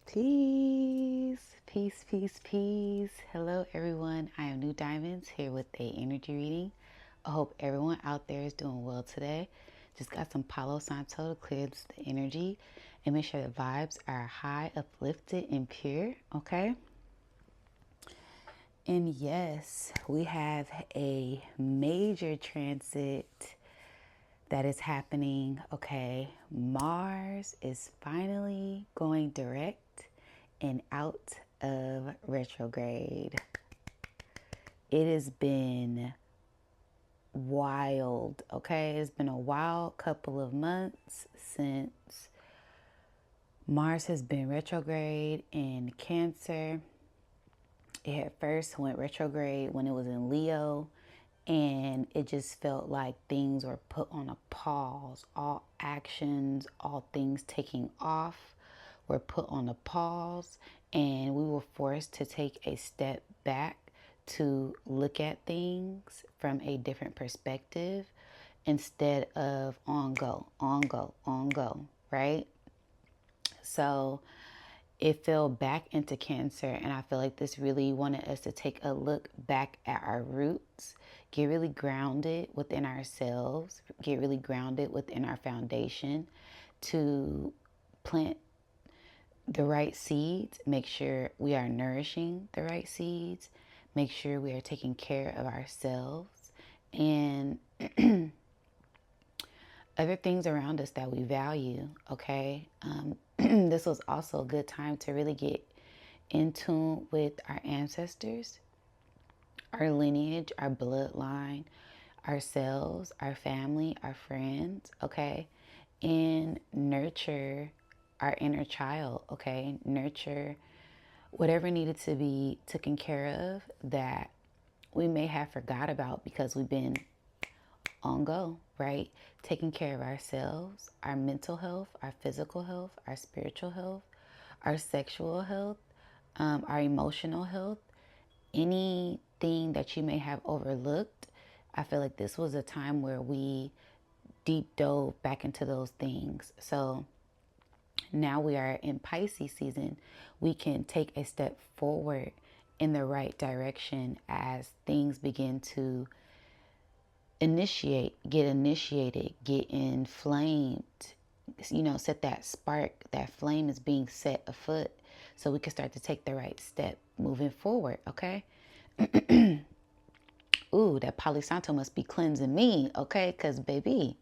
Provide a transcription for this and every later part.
Peace, peace, peace, peace. Hello, everyone. I am Nudiamonds here with a energy reading. I hope everyone out there is doing well today. Just got some Palo Santo to clear the energy and make sure the vibes are high, uplifted, and pure. Okay. And yes, we have a major transit that is happening. Okay, Mars is finally going direct and out of retrograde. It has been wild. Okay, it's been a wild couple of months since Mars has been retrograde in Cancer. It at first went retrograde when it was in Leo, and it just felt like things were put on a pause. All actions, all things taking off were put on a pause, and we were forced to take a step back to look at things from a different perspective instead of on go, on go, on go, right? So it fell back into Cancer, and I feel like this really wanted us to take a look back at our roots, get really grounded within ourselves, get really grounded within our foundation to plant the right seeds, make sure we are nourishing the right seeds, make sure we are taking care of ourselves and other things around us that we value. Okay. This was also a good time to really get in tune with our ancestors, our lineage, our bloodline, ourselves, our family, our friends, okay? And nurture our inner child, okay? Nurture whatever needed to be taken care of that we may have forgot about because we've been on go, right? Taking care of ourselves, our mental health, our physical health, our spiritual health, our sexual health, our emotional health, anything that you may have overlooked. I feel like this was a time where we deep dove back into those things. So now we are in Pisces season. We can take a step forward in the right direction as things begin to get initiated, get inflamed, set that spark. That flame is being set afoot so we can start to take the right step moving forward, okay? Ooh, that Palo Santo must be cleansing me, okay? Because, baby.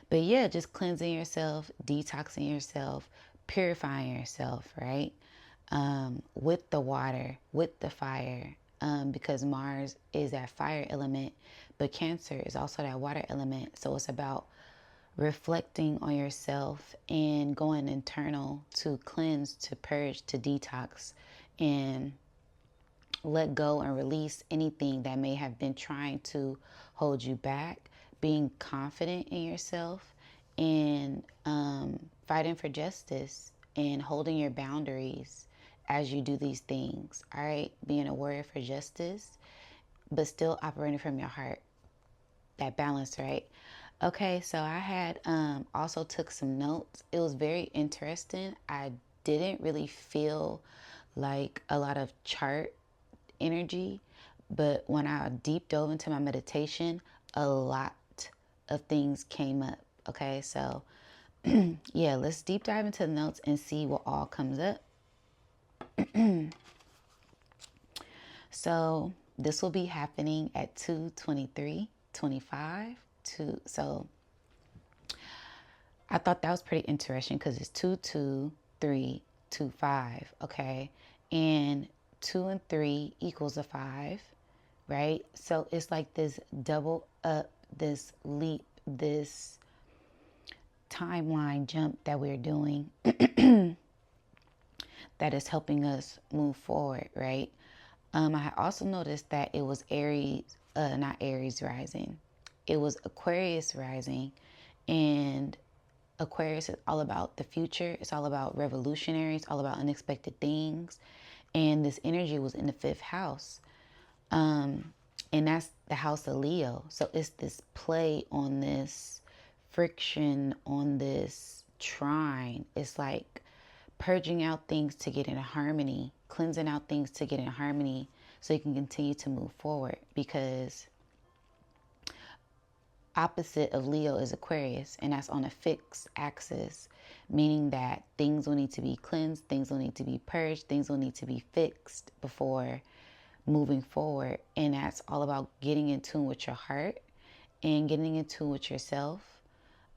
But yeah, just cleansing yourself, detoxing yourself, purifying yourself, right? With the water, with the fire, because Mars is that fire element, but Cancer is also that water element. So it's about reflecting on yourself and going internal to cleanse, to purge, to detox, and let go and release anything that may have been trying to hold you back, being confident in yourself, and fighting for justice and holding your boundaries as you do these things. All right, being a warrior for justice, but still operating from your heart. That balance, right? Okay, so I had also took some notes. It was very interesting. I didn't really feel like a lot of chart energy, but when I deep dove into my meditation, a lot of things came up. Okay, so yeah, let's deep dive into the notes and see what all comes up. So this will be happening at 2:23:25. So I thought that was pretty interesting because it's 2:23:25. Okay, and 2 and 3 equals a 5, right? So it's like this double up, this leap, this timeline jump that we're doing that is helping us move forward, right? I also noticed that it was not Aries rising. It was Aquarius rising, and Aquarius is all about the future. It's all about revolutionary. It's all about unexpected things. And this energy was in the 5th house. And that's the house of Leo. So it's this play on this friction, on this trine. It's like purging out things to get in harmony, cleansing out things to get in harmony so you can continue to move forward, because opposite of Leo is Aquarius, and that's on a fixed axis, meaning that things will need to be cleansed, things will need to be purged, things will need to be fixed before moving forward. And that's all about getting in tune with your heart and getting in tune with yourself,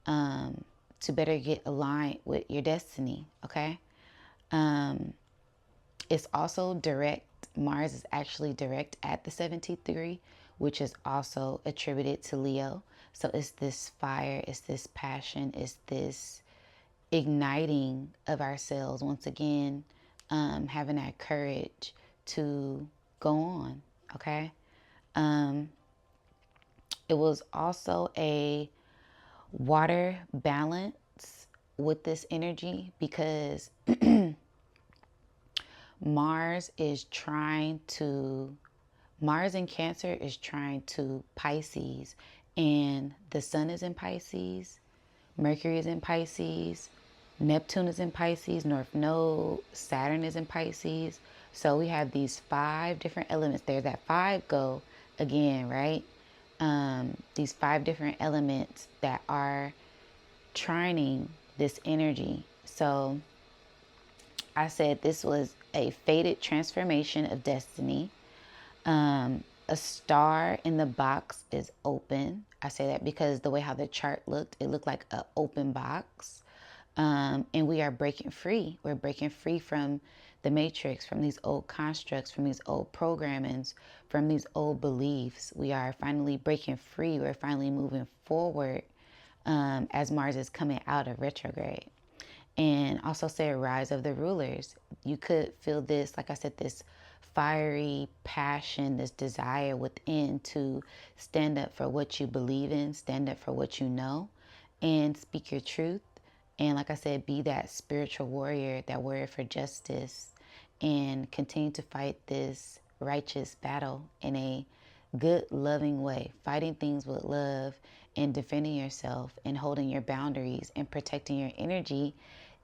to better get aligned with your destiny. Okay. It's also direct. Mars is actually direct at the 17th degree, which is also attributed to Leo. So it's this fire, it's this passion, it's this igniting of ourselves. Once again, having that courage to go on. Okay. It was also a water balance with this energy, because Mars in Cancer is trying to Pisces, and the sun is in Pisces, Mercury is in Pisces, Neptune is in Pisces, North Node, Saturn is in Pisces. So we have these 5 different elements. There's that 5 go again, right? These 5 different elements that are trining this energy. So I said this was a fated transformation of destiny. A star in the box is open. I say that because the way how the chart looked, it looked like an open box. And we are breaking free. We're breaking free from the matrix, from these old constructs, from these old programmings, from these old beliefs. We are finally breaking free. We're finally moving forward, as Mars is coming out of retrograde. And also say a rise of the rulers. You could feel this, like I said, this fiery passion, this desire within to stand up for what you believe in, stand up for what you know, and speak your truth. And like I said, be that spiritual warrior, that warrior for justice, and continue to fight this righteous battle in a good, loving way, fighting things with love and defending yourself and holding your boundaries and protecting your energy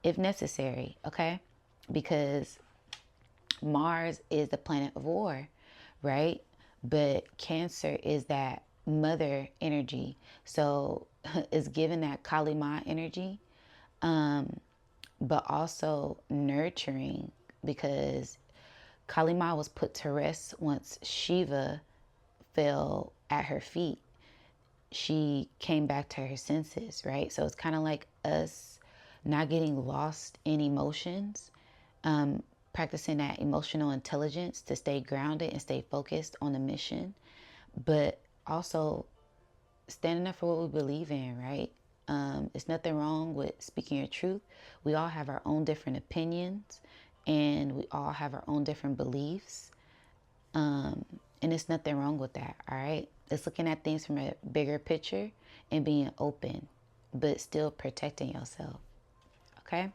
if necessary, okay? Because Mars is the planet of war, right? But Cancer is that mother energy. So it's given that Kali Ma energy, but also nurturing, because Kali Ma was put to rest once Shiva fell at her feet. She came back to her senses, right? So it's kind of like us not getting lost in emotions, practicing that emotional intelligence to stay grounded and stay focused on the mission, but also standing up for what we believe in, right? It's nothing wrong with speaking your truth. We all have our own different opinions, and we all have our own different beliefs. And it's nothing wrong with that, all right? It's looking at things from a bigger picture and being open, but still protecting yourself, okay?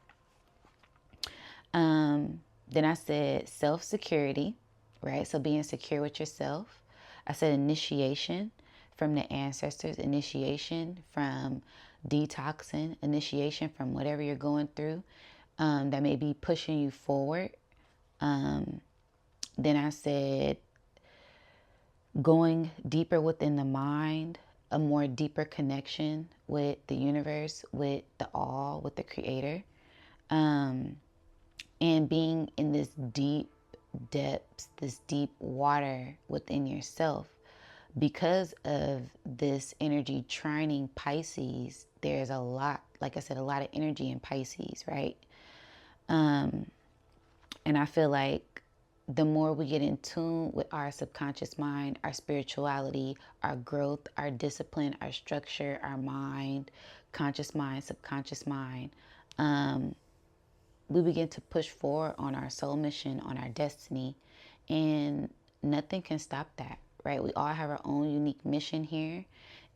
Then I said self-security, right? So being secure with yourself. I said initiation from the ancestors, initiation from detoxing, initiation from whatever you're going through, that may be pushing you forward. Then I said going deeper within the mind, a more deeper connection with the universe, with the all, with the creator. And being in this deep depths, this deep water within yourself. Because of this energy trining Pisces, there's a lot, like I said, a lot of energy in Pisces, right? And I feel like the more we get in tune with our subconscious mind, our spirituality, our growth, our discipline, our structure, our mind, conscious mind, subconscious mind, we begin to push forward on our soul mission, on our destiny, and nothing can stop that, right? We all have our own unique mission here,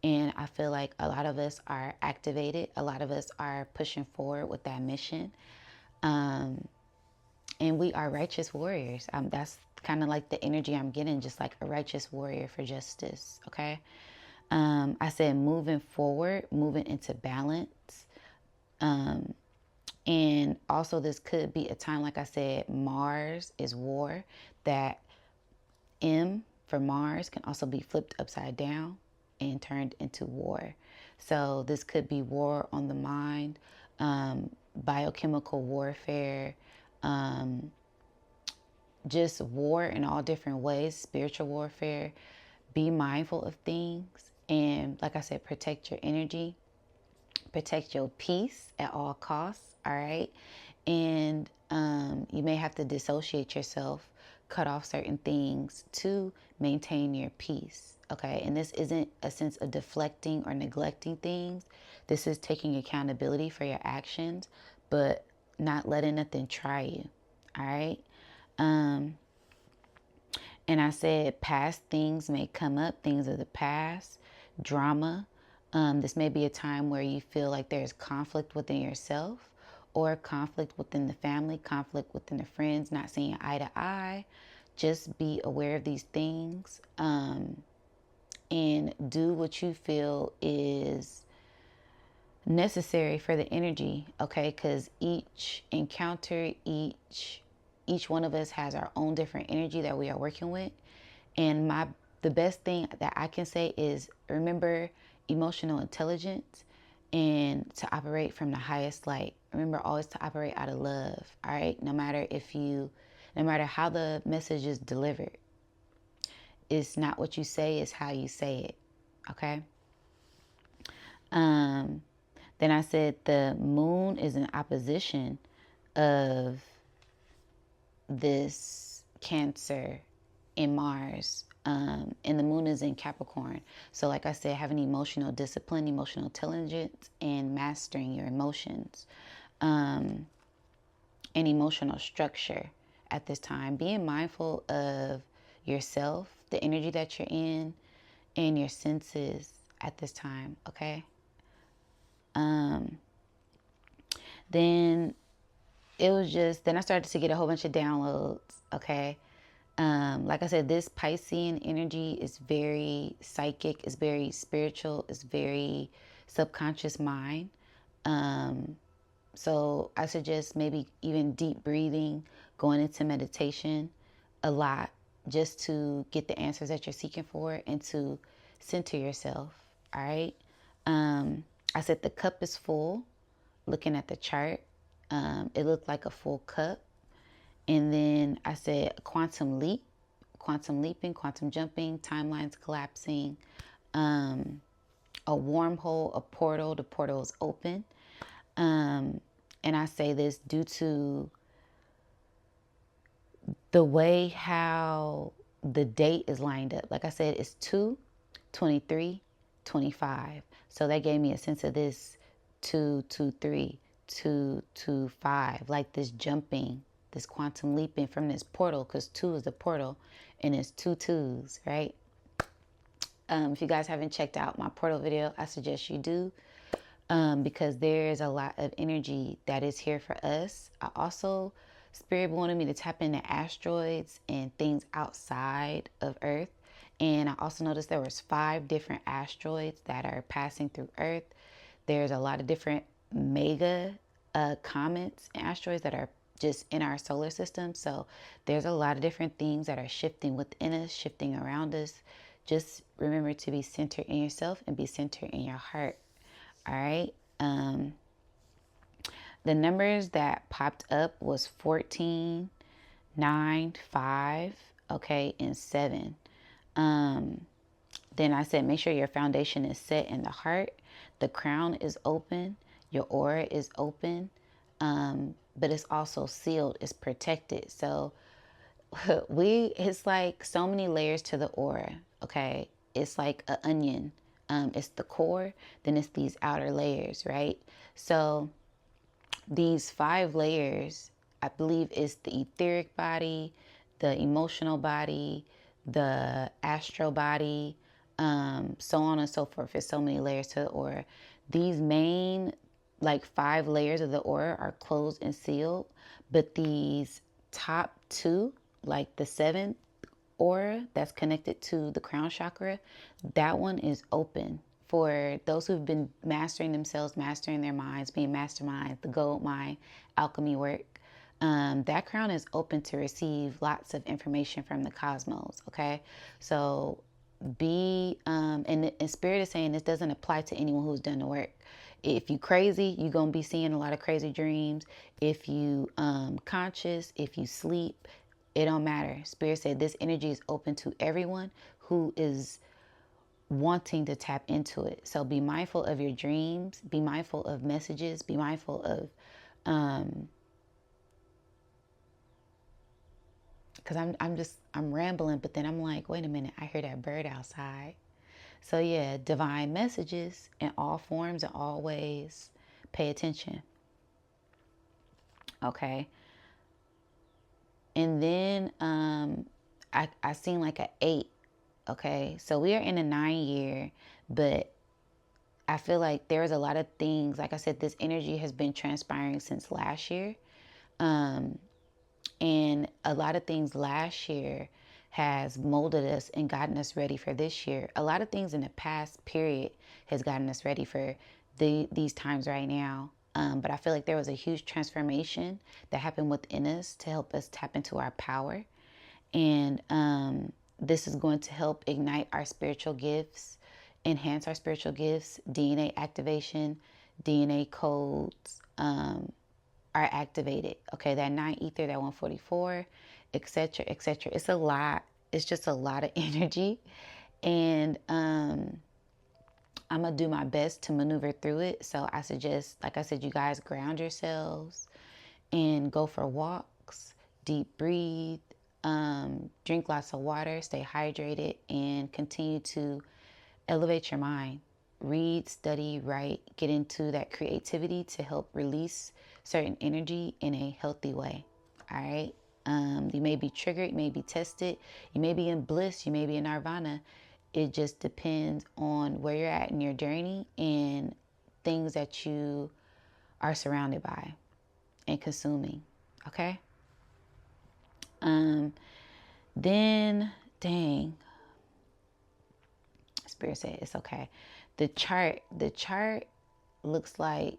and I feel like a lot of us are activated. A lot of us are pushing forward with that mission, and we are righteous warriors. That's kind of like the energy I'm getting, just like a righteous warrior for justice, okay? I said moving forward, moving into balance, And also this could be a time, like I said, Mars is war, that M for Mars can also be flipped upside down and turned into war. So this could be war on the mind, biochemical warfare, um, just war in all different ways, spiritual warfare. Be mindful of things. And like I said, protect your energy, protect your peace at all costs. All right. And you may have to dissociate yourself, cut off certain things to maintain your peace. Okay. And this isn't a sense of deflecting or neglecting things. This is taking accountability for your actions, but not letting nothing try you. All right. And I said past things may come up, things of the past, drama. This may be a time where you feel like there's conflict within yourself or conflict within the family, conflict within the friends, not seeing eye to eye. Just be aware of these things, and do what you feel is necessary for the energy, okay? Because each encounter, each one of us has our own different energy that we are working with. And the best thing that I can say is remember emotional intelligence and to operate from the highest light. Remember always to operate out of love, all right? No matter how the message is delivered, it's not what you say, it's how you say it, okay? Then I said the moon is in opposition of this Cancer in Mars. And the moon is in Capricorn. So like I said, having emotional discipline, emotional intelligence, and mastering your emotions, and emotional structure at this time. Being mindful of yourself, the energy that you're in, and your senses at this time, okay? Then then I started to get a whole bunch of downloads, okay? Like I said, this Piscean energy is very psychic, it's very spiritual, it's very subconscious mind. So I suggest maybe even deep breathing, going into meditation a lot, just to get the answers that you're seeking for and to center yourself. All right. I said the cup is full. Looking at the chart, it looked like a full cup. And then I said quantum leap, quantum leaping, quantum jumping, timelines collapsing, a wormhole, a portal. The portal is open. And I say this due to the way how the date is lined up. Like I said, it's 2/23/25. So that gave me a sense of this 2/23/2/25, like this jumping, this quantum leaping from this portal, because 2 is the portal and it's two twos, right? If you guys haven't checked out my portal video, I suggest you do, because there's a lot of energy that is here for us. I also, Spirit wanted me to tap into asteroids and things outside of Earth. And I also noticed there was 5 different asteroids that are passing through Earth. There's a lot of different mega comets and asteroids that are just in our solar system. So there's a lot of different things that are shifting within us, shifting around us. Just remember to be centered in yourself and be centered in your heart. All right. The numbers that popped up was 14, 9, 5, okay, and 7. Then I said, make sure your foundation is set in the heart. The crown is open. Your aura is open. But it's also sealed. It's protected. So it's like so many layers to the aura. Okay. It's like an onion. It's the core. Then it's these outer layers, right? So these 5 layers, I believe, is the etheric body, the emotional body, the astral body, so on and so forth. There's so many layers to the aura. These main, like 5 layers of the aura are closed and sealed, but these top 2, like the 7th aura that's connected to the crown chakra, that one is open for those who've been mastering themselves, mastering their minds, being masterminds, the gold mine, alchemy work. That crown is open to receive lots of information from the cosmos. Okay, so and Spirit is saying this doesn't apply to anyone who's done the work. If you crazy, you're gonna be seeing a lot of crazy dreams. If you conscious, if you sleep, it don't matter. Spirit said this energy is open to everyone who is wanting to tap into it. So be mindful of your dreams, be mindful of messages, be mindful of because I'm rambling, but then I'm like, wait a minute, I hear that bird outside. So yeah, divine messages in all forms and all ways. Pay attention. Okay. And then I seen like an 8. Okay. So we are in a 9-year, but I feel like there's a lot of things. Like I said, this energy has been transpiring since last year. And a lot of things last year has molded us and gotten us ready for this year. A lot of things in the past period has gotten us ready for these times right now. But I feel like there was a huge transformation that happened within us to help us tap into our power. And this is going to help ignite our spiritual gifts, enhance our spiritual gifts, DNA activation, DNA codes, are activated. Okay, that 9 ether, that 144, etc., etc. It's a lot. It's just a lot of energy, and I'm gonna do my best to maneuver through it. So I suggest, like I said, you guys ground yourselves and go for walks, deep breathe, drink lots of water, stay hydrated, and continue to elevate your mind. Read, study, write, get into that creativity to help release certain energy in a healthy way. All right. You may be triggered, you may be tested, you may be in bliss, you may be in nirvana. It just depends on where you're at in your journey and things that you are surrounded by and consuming. Okay. Then, dang, Spirit said it's okay. The chart looks like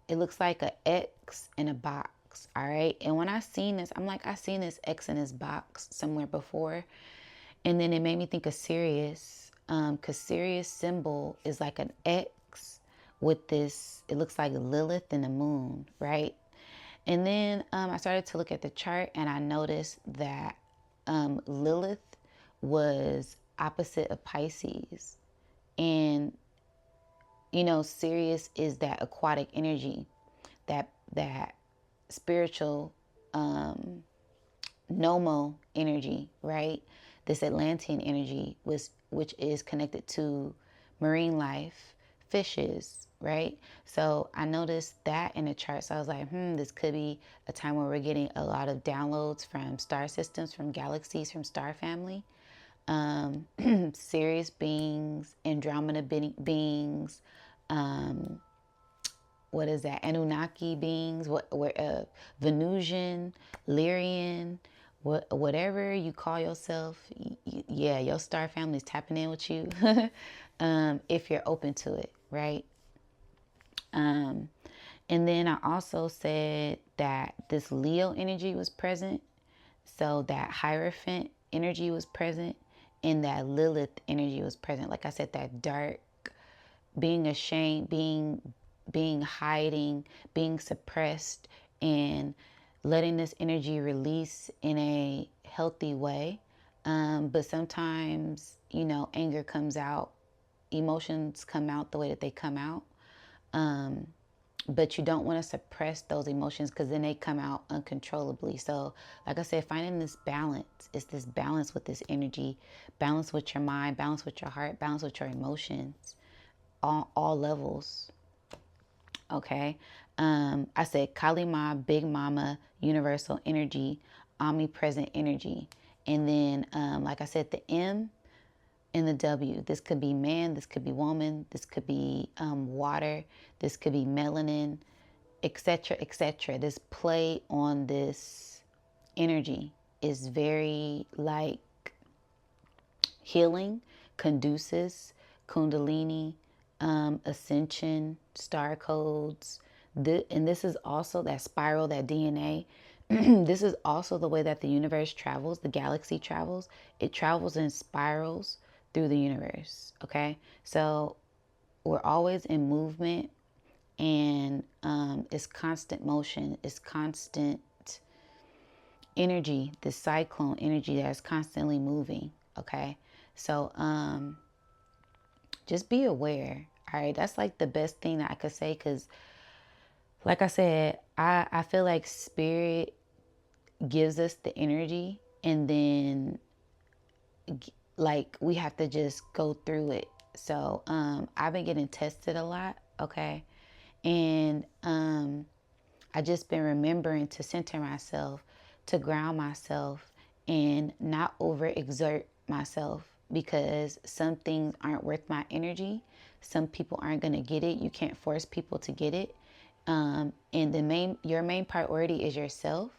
a X in a box. All right. And when I seen this, I'm like, I seen this X in this box somewhere before. And then it made me think of Sirius. Because Sirius symbol is like an X with this, it looks like Lilith and the moon, right? And then I started to look at the chart and I noticed that Lilith was opposite of Pisces. And Sirius is that aquatic energy, that spiritual Nomo energy, right? This Atlantean energy, which is connected to marine life, fishes, right? So I noticed that in the chart. So I was like, this could be a time where we're getting a lot of downloads from star systems, from galaxies, from star family. Sirius beings, Andromeda beings, what is that? Anunnaki beings, Venusian, Lyrian, whatever you call yourself. Yeah, your star family is tapping in with you if you're open to it, right? And then I also said that this Leo energy was present. So that Hierophant energy was present and that Lilith energy was present. Like I said, that dark, being ashamed, being hiding, being suppressed, and letting this energy release in a healthy way. But sometimes, anger comes out, emotions come out the way that they come out. But you don't want to suppress those emotions because then they come out uncontrollably. So, like I said, finding this balance, it's this balance with this energy, balance with your mind, balance with your heart, balance with your emotions, all levels. Okay. I said Kali Ma, Big Mama, Universal Energy, Omnipresent Energy. And then, like I said, the M and the W. This could be man, this could be woman, this could be water, this could be melanin, etc., etc. This play on this energy is very like healing, conducive, Kundalini, ascension, star codes. And this is also that spiral, that DNA. This is also the way that the universe travels, the galaxy travels. It travels in spirals through the universe. Okay. So we're always in movement, and it's constant motion, it's constant energy, the cyclone energy that's constantly moving. Okay. So just be aware. All right. That's like the best thing that I could say, because like I said, I feel like spirit gives us the energy, and then like we have to just go through it. So I've been getting tested a lot. Okay. And I just been remembering to center myself, to ground myself, and not overexert myself, because some things aren't worth my energy. Some people aren't going to get it. You can't force people to get it. And your main priority is yourself.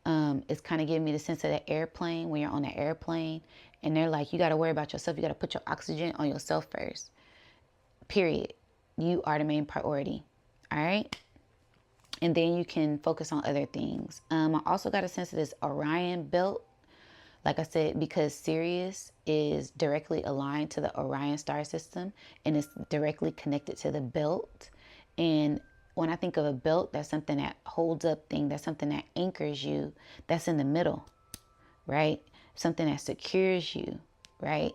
It's kind of giving me the sense of the airplane, when you're on the airplane and they're like, you got to worry about yourself. You got to put your oxygen on yourself first. Period. You are the main priority. All right. And then you can focus on other things. I also got a sense of this Orion belt. Like I said, because Sirius is directly aligned to the Orion star system, and it's directly connected to the belt. And when I think of a belt, that's something that holds up things. That's something that anchors you. That's in the middle, right? Something that secures you, right?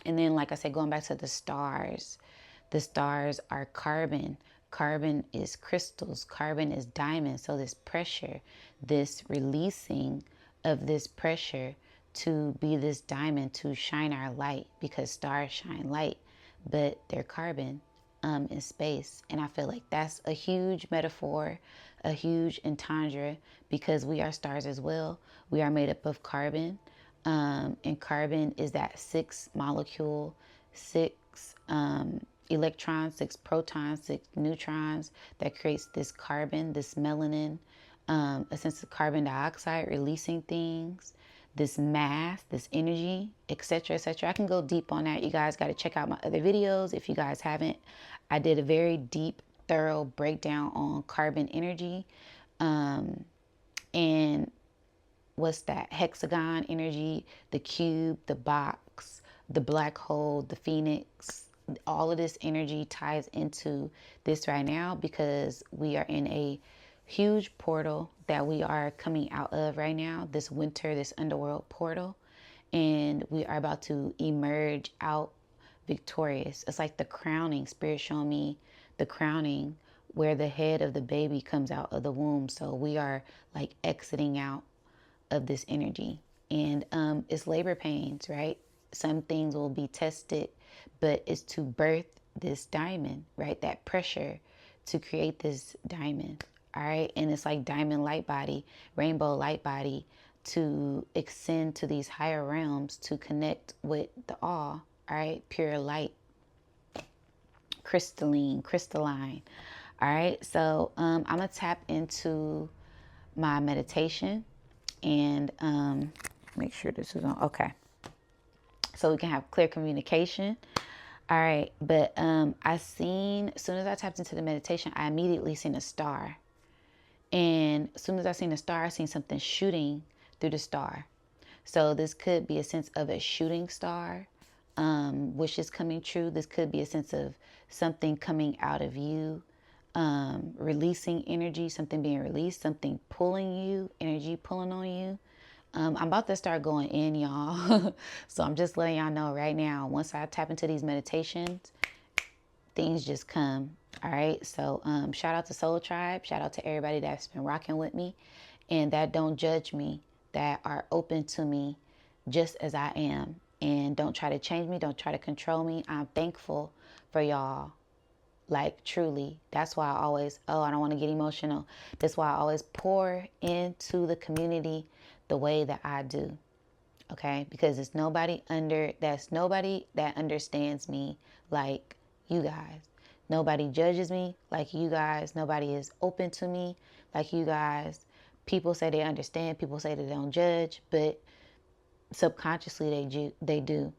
And then, like I said, going back to the stars are carbon. Carbon is crystals. Carbon is diamonds. So this pressure, this releasing of this pressure to be this diamond, to shine our light, because stars shine light, but they're carbon in space. And I feel like that's a huge metaphor, a huge entendre, because we are stars as well. We are made up of carbon. And carbon is that 6 molecule, 6 electrons, 6 protons, 6 neutrons that creates this carbon, this melanin, a sense of carbon dioxide releasing things, this mass, this energy, etc., etc. I can go deep on that. You guys got to check out my other videos if you guys haven't. I did a very deep, thorough breakdown on carbon energy, and what's that? Hexagon energy, the cube, the box, the black hole, the phoenix. All of this energy ties into this right now, because we are in a huge portal that we are coming out of right now, this winter, this underworld portal, and we are about to emerge out victorious. It's like the crowning. Spirit showing me the crowning, where the head of the baby comes out of the womb. So we are like exiting out of this energy, and it's labor pains, right? Some things will be tested, but it's to birth this diamond, right? That pressure to create this diamond. All right. And it's like diamond light body, rainbow light body, to ascend to these higher realms, to connect with the all right? Pure light, crystalline. All right. So I'm going to tap into my meditation, and make sure this is on. Okay. So we can have clear communication. All right. But as soon as I tapped into the meditation, I immediately seen a star. And as soon as I seen a star, I seen something shooting through the star. So this could be a sense of a shooting star, which is coming true. This could be a sense of something coming out of you, releasing energy, something being released, something pulling you, energy pulling on you. I'm about to start going in, y'all. So I'm just letting y'all know right now, once I tap into these meditations, things just come. All right. So shout out to Soul Tribe. Shout out to everybody that's been rocking with me and that don't judge me, that are open to me just as I am, and don't try to change me. Don't try to control me. I'm thankful for y'all. Like, truly. That's why I always, I don't want to get emotional. That's why I always pour into the community the way that I do. Okay? Because there's nobody that understands me like you guys. Nobody judges me like you guys. Nobody is open to me like you guys. People say they understand. People say they don't judge, but subconsciously they do.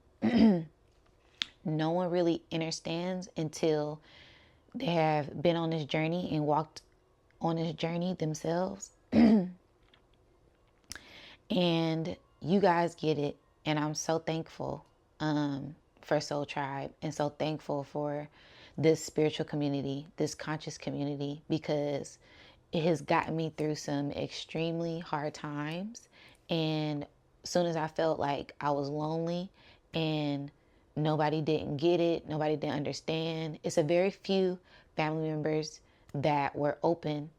no one really understands until they have been on this journey and walked on this journey themselves. And you guys get it. And I'm so thankful for Soul Tribe, and so thankful for this spiritual community, this conscious community, because it has gotten me through some extremely hard times. And as soon as I felt like I was lonely and nobody didn't get it, nobody didn't understand, it's a very few family members that were open.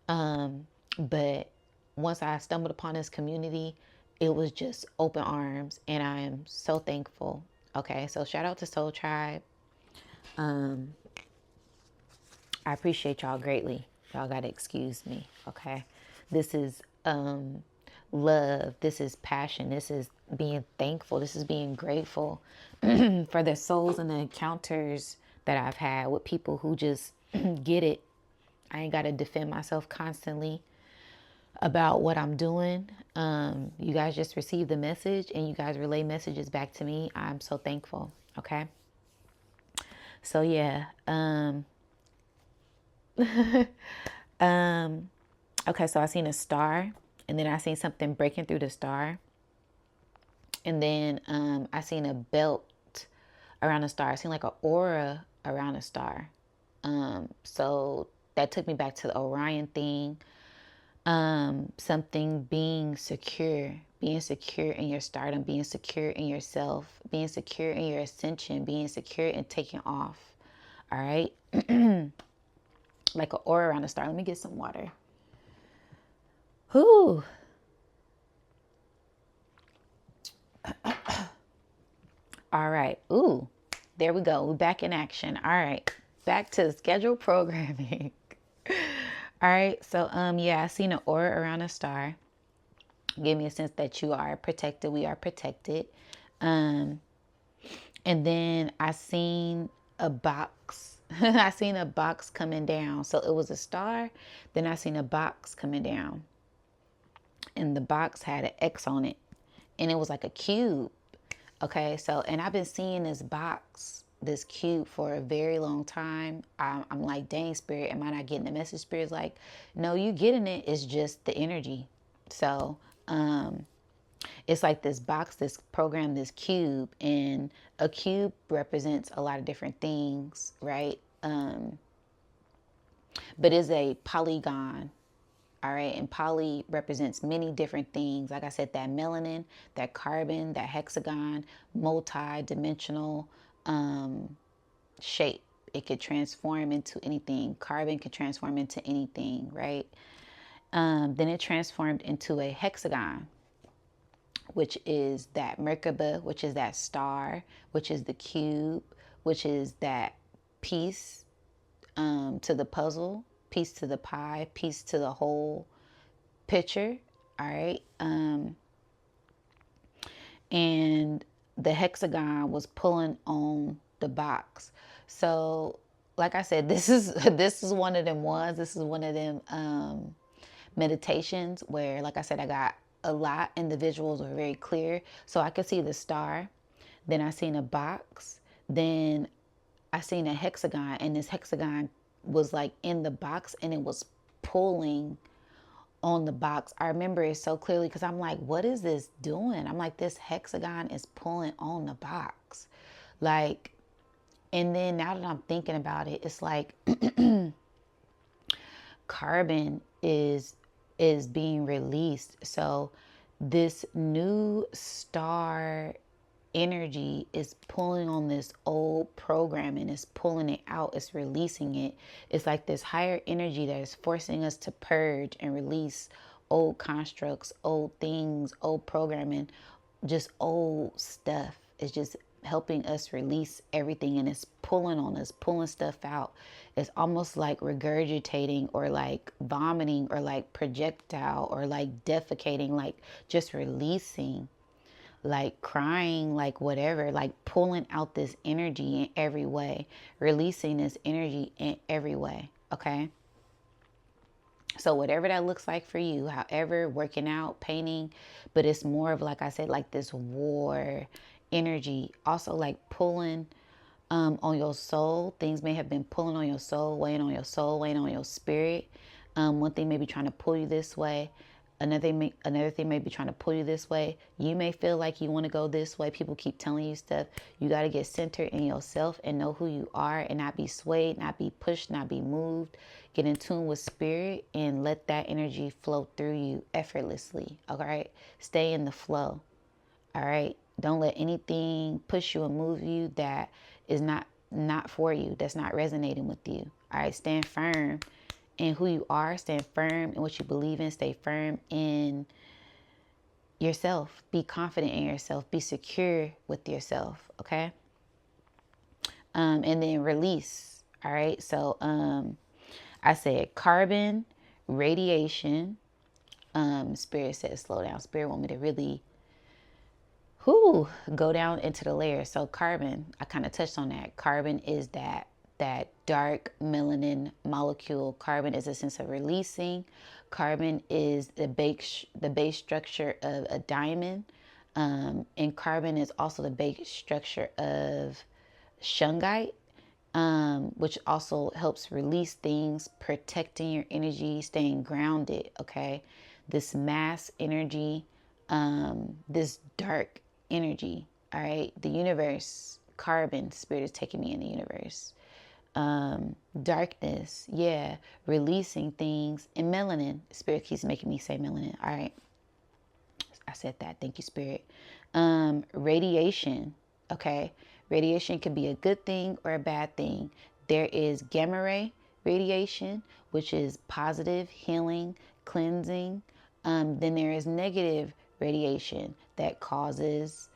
But once I stumbled upon this community, it was just open arms, and I am so thankful. Okay, so shout out to Soul Tribe. I appreciate y'all greatly. Y'all gotta excuse me, okay? This is love. This is passion. This is being thankful. This is being grateful for the souls and the encounters that I've had with people who just get it. I ain't gotta defend myself constantly about what I'm doing. You guys just receive the message and you guys relay messages back to me. I'm so thankful, okay? So yeah, okay, so I seen a star, and then I seen something breaking through the star. And then I seen a belt around the star. I seen like an aura around a star. So that took me back to the Orion thing. Something being secure in your stardom, being secure in yourself, being secure in your ascension, being secure in taking off. All right. Like an aura around a star. Let me get some water. Whew. All right. Ooh, there we go. We're back in action. All right. Back to scheduled programming. All right. So, yeah, I seen an aura around a star. Give me a sense that you are protected. We are protected. And then I seen a box. I seen a box coming down. So it was a star. Then I seen a box coming down. And the box had an X on it. And it was like a cube. Okay, so, and I've been seeing this box, this cube, for a very long time. I'm like, dang, Spirit, am I not getting the message? Spirit's like, no, you getting it. It's just the energy. So, it's like this box, this program, this cube, and a cube represents a lot of different things, right? But is a polygon. All right, and poly represents many different things. Like I said, that melanin, that carbon, that hexagon, multi-dimensional shape. It could transform into anything. Carbon could transform into anything, right? Then it transformed into a hexagon, which is that Merkaba, which is that star, which is the cube, which is that piece to the puzzle, piece to the pie, piece to the whole picture. All right. And the hexagon was pulling on the box. So like I said, this is one of them ones. This is one of them meditations where, like I said, I got a lot and the visuals were very clear. So I could see the star. Then I seen a box. Then I seen a hexagon, and this hexagon was like in the box and it was pulling on the box. I remember it so clearly because I'm like, what is this doing? I'm like, this hexagon is pulling on the box. Like, and then now that I'm thinking about it, it's like carbon is being released. So this new star energy is pulling on this old programming, it's pulling it out, it's releasing it. It's like this higher energy that is forcing us to purge and release old constructs, old things, old programming, just old stuff. It's just helping us release everything, and it's pulling on us, pulling stuff out. It's almost like regurgitating or like vomiting or like projectile or like defecating, like just releasing, like crying, like whatever, like pulling out this energy in every way, releasing this energy in every way. Okay. So whatever that looks like for you, however, working out, painting, but it's more of, like I said, like this war energy, also like pulling on your soul. Things may have been pulling on your soul, weighing on your soul, weighing on your spirit. One thing may be trying to pull you this way. Another thing may be trying to pull you this way. You may feel like you want to go this way. People keep telling you stuff. You got to get centered in yourself and know who you are and not be swayed, not be pushed, not be moved. Get in tune with spirit and let that energy flow through you effortlessly. All right. Stay in the flow. All right. Don't let anything push you and move you that is not for you, that's not resonating with you. All right. Stand firm in who you are. Stand firm in what you believe in. Stay firm in yourself. Be confident in yourself. Be secure with yourself. Okay. And then release. All right. So I said carbon, radiation. Spirit says slow down. Spirit want me to really go down into the layers. So carbon, I kind of touched on that. Carbon is that dark melanin molecule. Carbon is a sense of releasing. Carbon is the base structure of a diamond. And carbon is also the base structure of shungite, which also helps release things, protecting your energy, staying grounded. Okay. This mass energy, this dark energy. All right. The universe, carbon, spirit is taking me in the universe. Darkness, yeah, releasing things, and melanin. Spirit keeps making me say melanin. All right. I said that. Thank you, Spirit. Radiation. Okay. Radiation can be a good thing or a bad thing. There is gamma ray radiation, which is positive, healing, cleansing. Then there is negative radiation that causes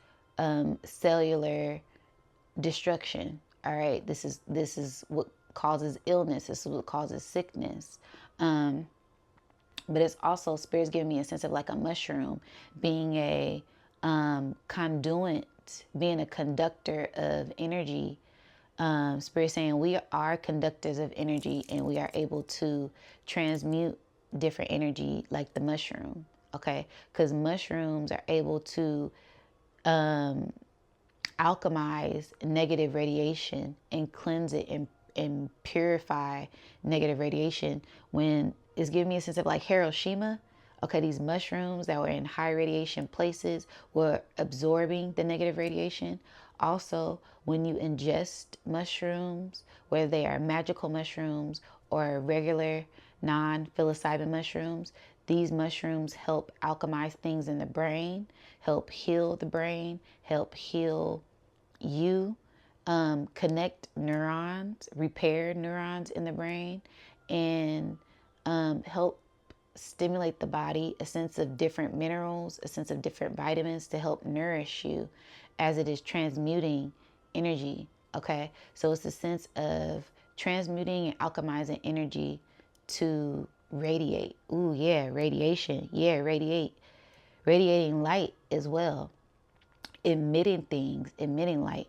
cellular destruction. All right. This is what causes illness. This is what causes sickness. But it's also, Spirit's giving me a sense of like a mushroom, being a conduit, being a conductor of energy. Spirit saying we are conductors of energy and we are able to transmute different energy like the mushroom. Okay. Because mushrooms are able to alchemize negative radiation and cleanse it and purify negative radiation. When it's giving me a sense of like Hiroshima. Okay, these mushrooms that were in high radiation places were absorbing the negative radiation. Also, when you ingest mushrooms, whether they are magical mushrooms or regular non-psilocybin mushrooms, these mushrooms help alchemize things in the brain, help heal the brain, help heal you, connect neurons, repair neurons in the brain, and help stimulate the body, a sense of different minerals, a sense of different vitamins to help nourish you as it is transmuting energy. Okay, so it's a sense of transmuting and alchemizing energy to radiate. Ooh, yeah, radiation. Yeah, radiating light as well. Emitting things, emitting light.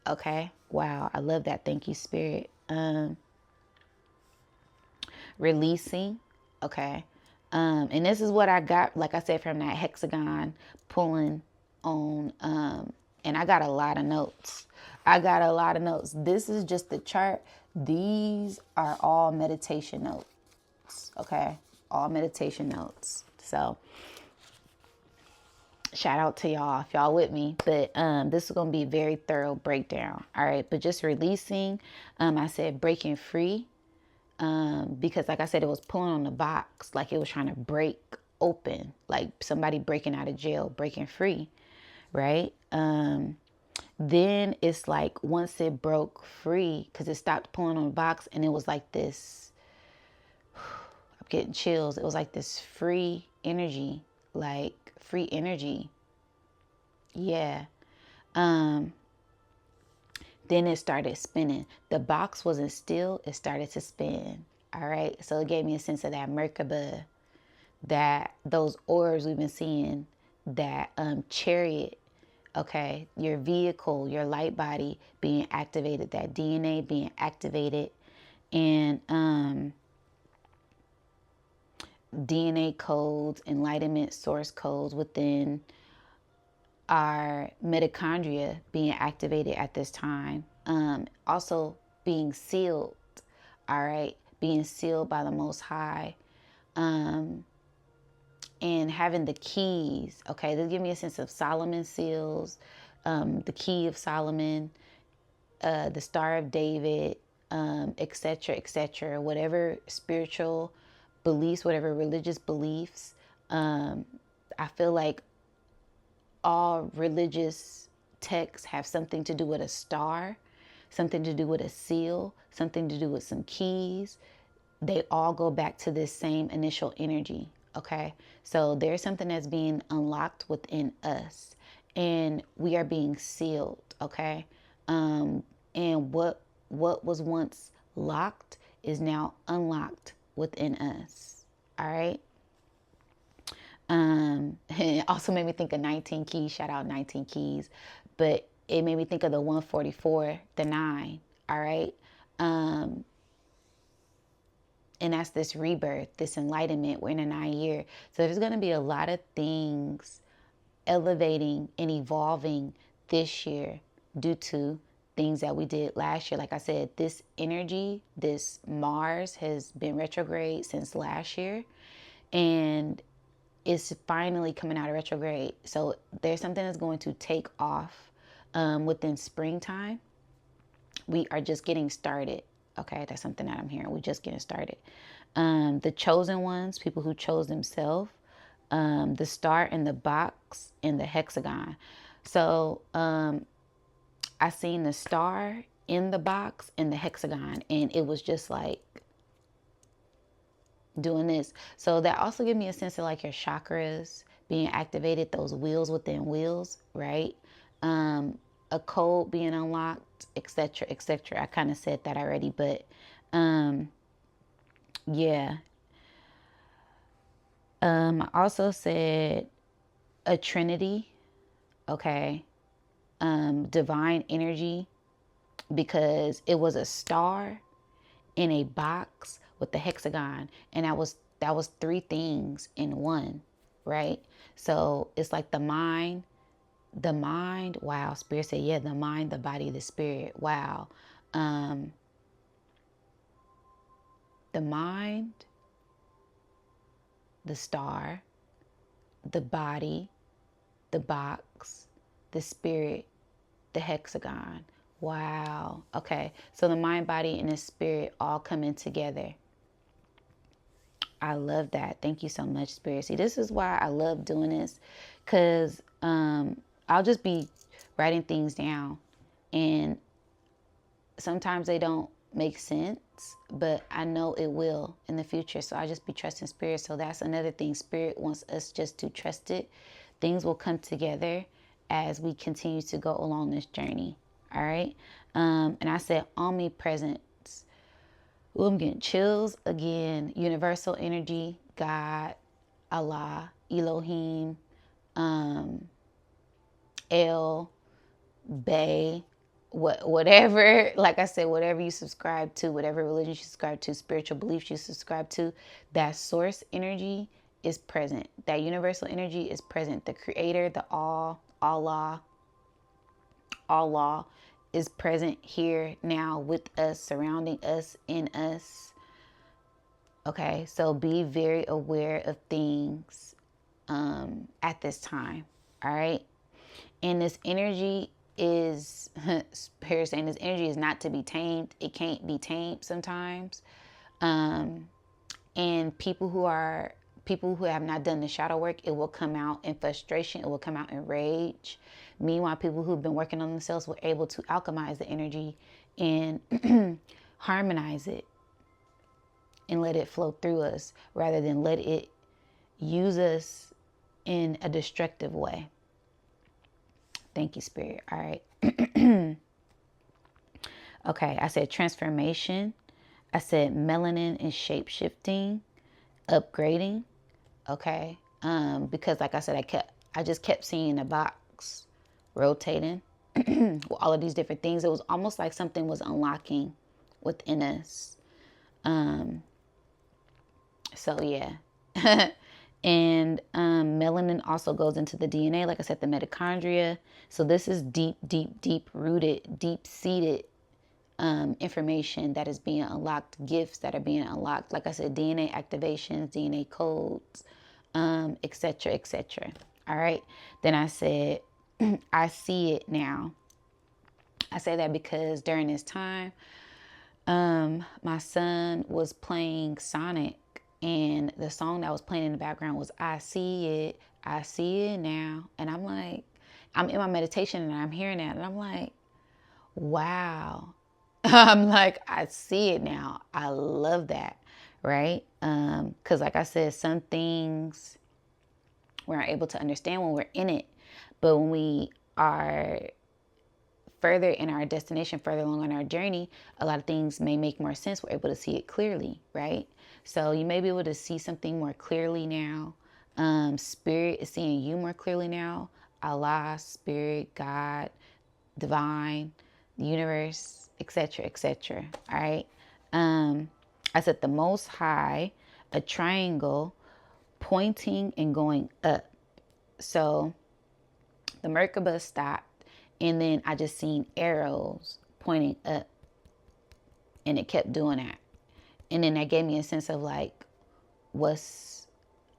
Okay, wow, I love that. Thank you, Spirit. Releasing. Okay. And this is what I got, like I said, from that hexagon pulling on, and I got a lot of notes. This is just the chart. These are all meditation notes. Okay. All meditation notes. So shout out to y'all if y'all with me. But this is going to be a very thorough breakdown. All right. But just releasing, I said breaking free. Because like I said, it was pulling on the box, like it was trying to break open, like somebody breaking out of jail, breaking free, right? Then it's like once it broke free, because it stopped pulling on the box, and it was like this, I'm getting chills. It was like this free energy, Yeah. Then it started spinning. The box wasn't still, it started to spin. All right. So it gave me a sense of that Merkaba, that those orbs we've been seeing, that chariot, okay, your vehicle, your light body being activated, that DNA being activated, and DNA codes, enlightenment source codes within our mitochondria being activated at this time. Also being sealed, all right, being sealed by the Most High, and having the keys. Okay, this give me a sense of Solomon seals, the key of Solomon, the Star of David, etc., etc. Whatever spiritual beliefs, whatever religious beliefs. I feel like all religious texts have something to do with a star, something to do with a seal, something to do with some keys. They all go back to this same initial energy. Okay, so there's something that's being unlocked within us, and we are being sealed. Okay, and what was once locked is now unlocked within us. All right. It also made me think of 19 Keys. Shout out 19 Keys. But it made me think of the 144, the 9. All right. And that's this rebirth, this enlightenment. We're in a 9 year. So there's going to be a lot of things elevating and evolving this year due to things that we did last year. Like I said, this energy, this Mars has been retrograde since last year. And is finally coming out of retrograde. So there's something that's going to take off within springtime. We are just getting started. Okay, that's something that I'm hearing. We're just getting started. The chosen ones, people who chose themselves, the star in the box and the hexagon. So I seen the star in the box and the hexagon, and it was just like doing this. So that also gives me a sense of like your chakras being activated, those wheels within wheels, right? A code being unlocked, etc., etc. I kind of said that already, but yeah. I also said a trinity, okay? Divine energy, because it was a star in a box with the hexagon, and that was three things in one, right? So it's like the mind, wow. Spirit said, yeah, the mind, the body, the spirit. Wow. The mind, the star, the body, the box, the spirit, the hexagon. Wow. Okay. So the mind, body, and the spirit all coming together. I love that. Thank you so much, Spirit. See, this is why I love doing this, because I'll just be writing things down, and sometimes they don't make sense, but I know it will in the future. So I just be trusting Spirit. So that's another thing. Spirit wants us just to trust it. Things will come together as we continue to go along this journey. All right. And I said omnipresent. Ooh, I'm getting chills again. Universal energy, God, Allah, Elohim, El, Bay, whatever. Like I said, whatever you subscribe to, whatever religion you subscribe to, spiritual beliefs you subscribe to, that source energy is present. That universal energy is present. The Creator, the Allah is present here now with us, surrounding us, in us. Okay, so be very aware of things at this time. All right, and this energy is Spirit saying this energy is not to be tamed. It can't be tamed sometimes. And people who have not done the shadow work, it will come out in frustration. It will come out in rage. Meanwhile, people who've been working on themselves were able to alchemize the energy and harmonize it and let it flow through us rather than let it use us in a destructive way. Thank you, Spirit. All right. Okay, I said transformation. I said melanin and shape-shifting, upgrading. Okay. Because like I said, I just kept seeing the box rotating with all of these different things. It was almost like something was unlocking within us. So yeah. And melanin also goes into the DNA, like I said, the mitochondria. So this is deep, deep, deep rooted, deep seated information that is being unlocked, gifts that are being unlocked. Like I said, DNA activations, DNA codes, etc., etc. All right. Then I said, I see it now. I say that because during this time, my son was playing Sonic, and the song that was playing in the background was I See It Now. And I'm like, I'm in my meditation and I'm hearing that and I'm like, wow. I'm like, I see it now. I love that. Right? Because like I said, some things we're not able to understand when we're in it. But when we are further in our destination, further along on our journey, a lot of things may make more sense. We're able to see it clearly, right? So you may be able to see something more clearly now. Spirit is seeing you more clearly now. Allah, Spirit, God, Divine, the universe, etc., etc. All right. I said the Most High, a triangle pointing and going up. So the Merkaba stopped, and then I just seen arrows pointing up, and it kept doing that. And then that gave me a sense of like, what's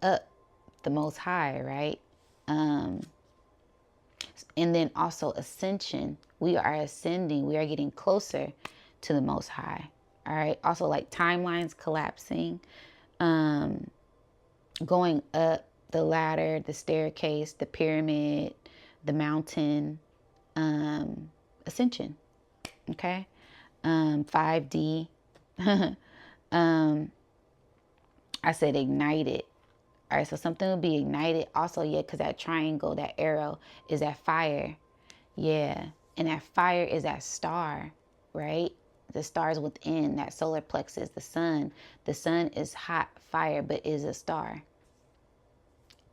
up? The Most High, right? And then also ascension. We are ascending. We are getting closer to the Most High. All right. Also like timelines collapsing, going up the ladder, the staircase, the pyramid, the mountain, ascension. Okay. 5D. I said ignited. All right, so something will be ignited. Also, yeah, because that triangle, that arrow is that fire. Yeah, and that fire is that star, right? The stars within that solar plexus, the sun. The sun is hot fire, but is a star.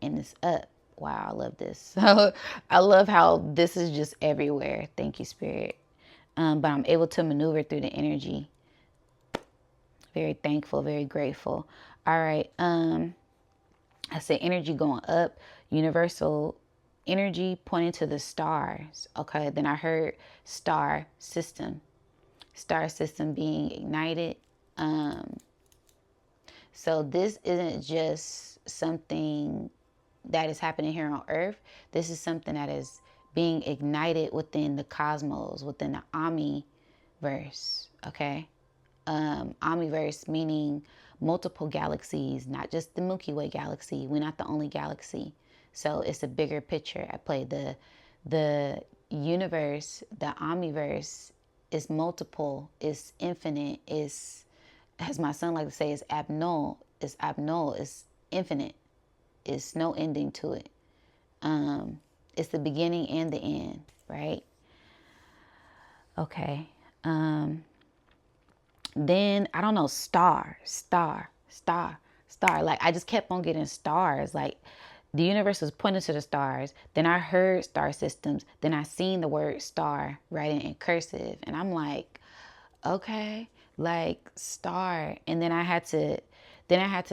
And it's up. Wow, I love this. I love how this is just everywhere. Thank you, Spirit. But I'm able to maneuver through the energy. Very thankful, very grateful. All right. I said energy going up, universal energy pointing to the stars. Okay. Then I heard star system being ignited. So this isn't just something that is happening here on earth. This is something that is being ignited within the cosmos, within the Omniverse. Okay. Omniverse meaning multiple galaxies, not just the Milky Way galaxy. We're not the only galaxy. So it's a bigger picture at play. The universe, the Omniverse is multiple, is infinite, is, as my son likes to say, is abnull. It's abnull, it's infinite. It's no ending to it. It's the beginning and the end, right? Okay. Then I don't know, star. Like I just kept on getting stars. Like the universe was pointing to the stars. Then I heard star systems. Then I seen the word star writing in cursive, and I'm like, okay, like star. And then I had to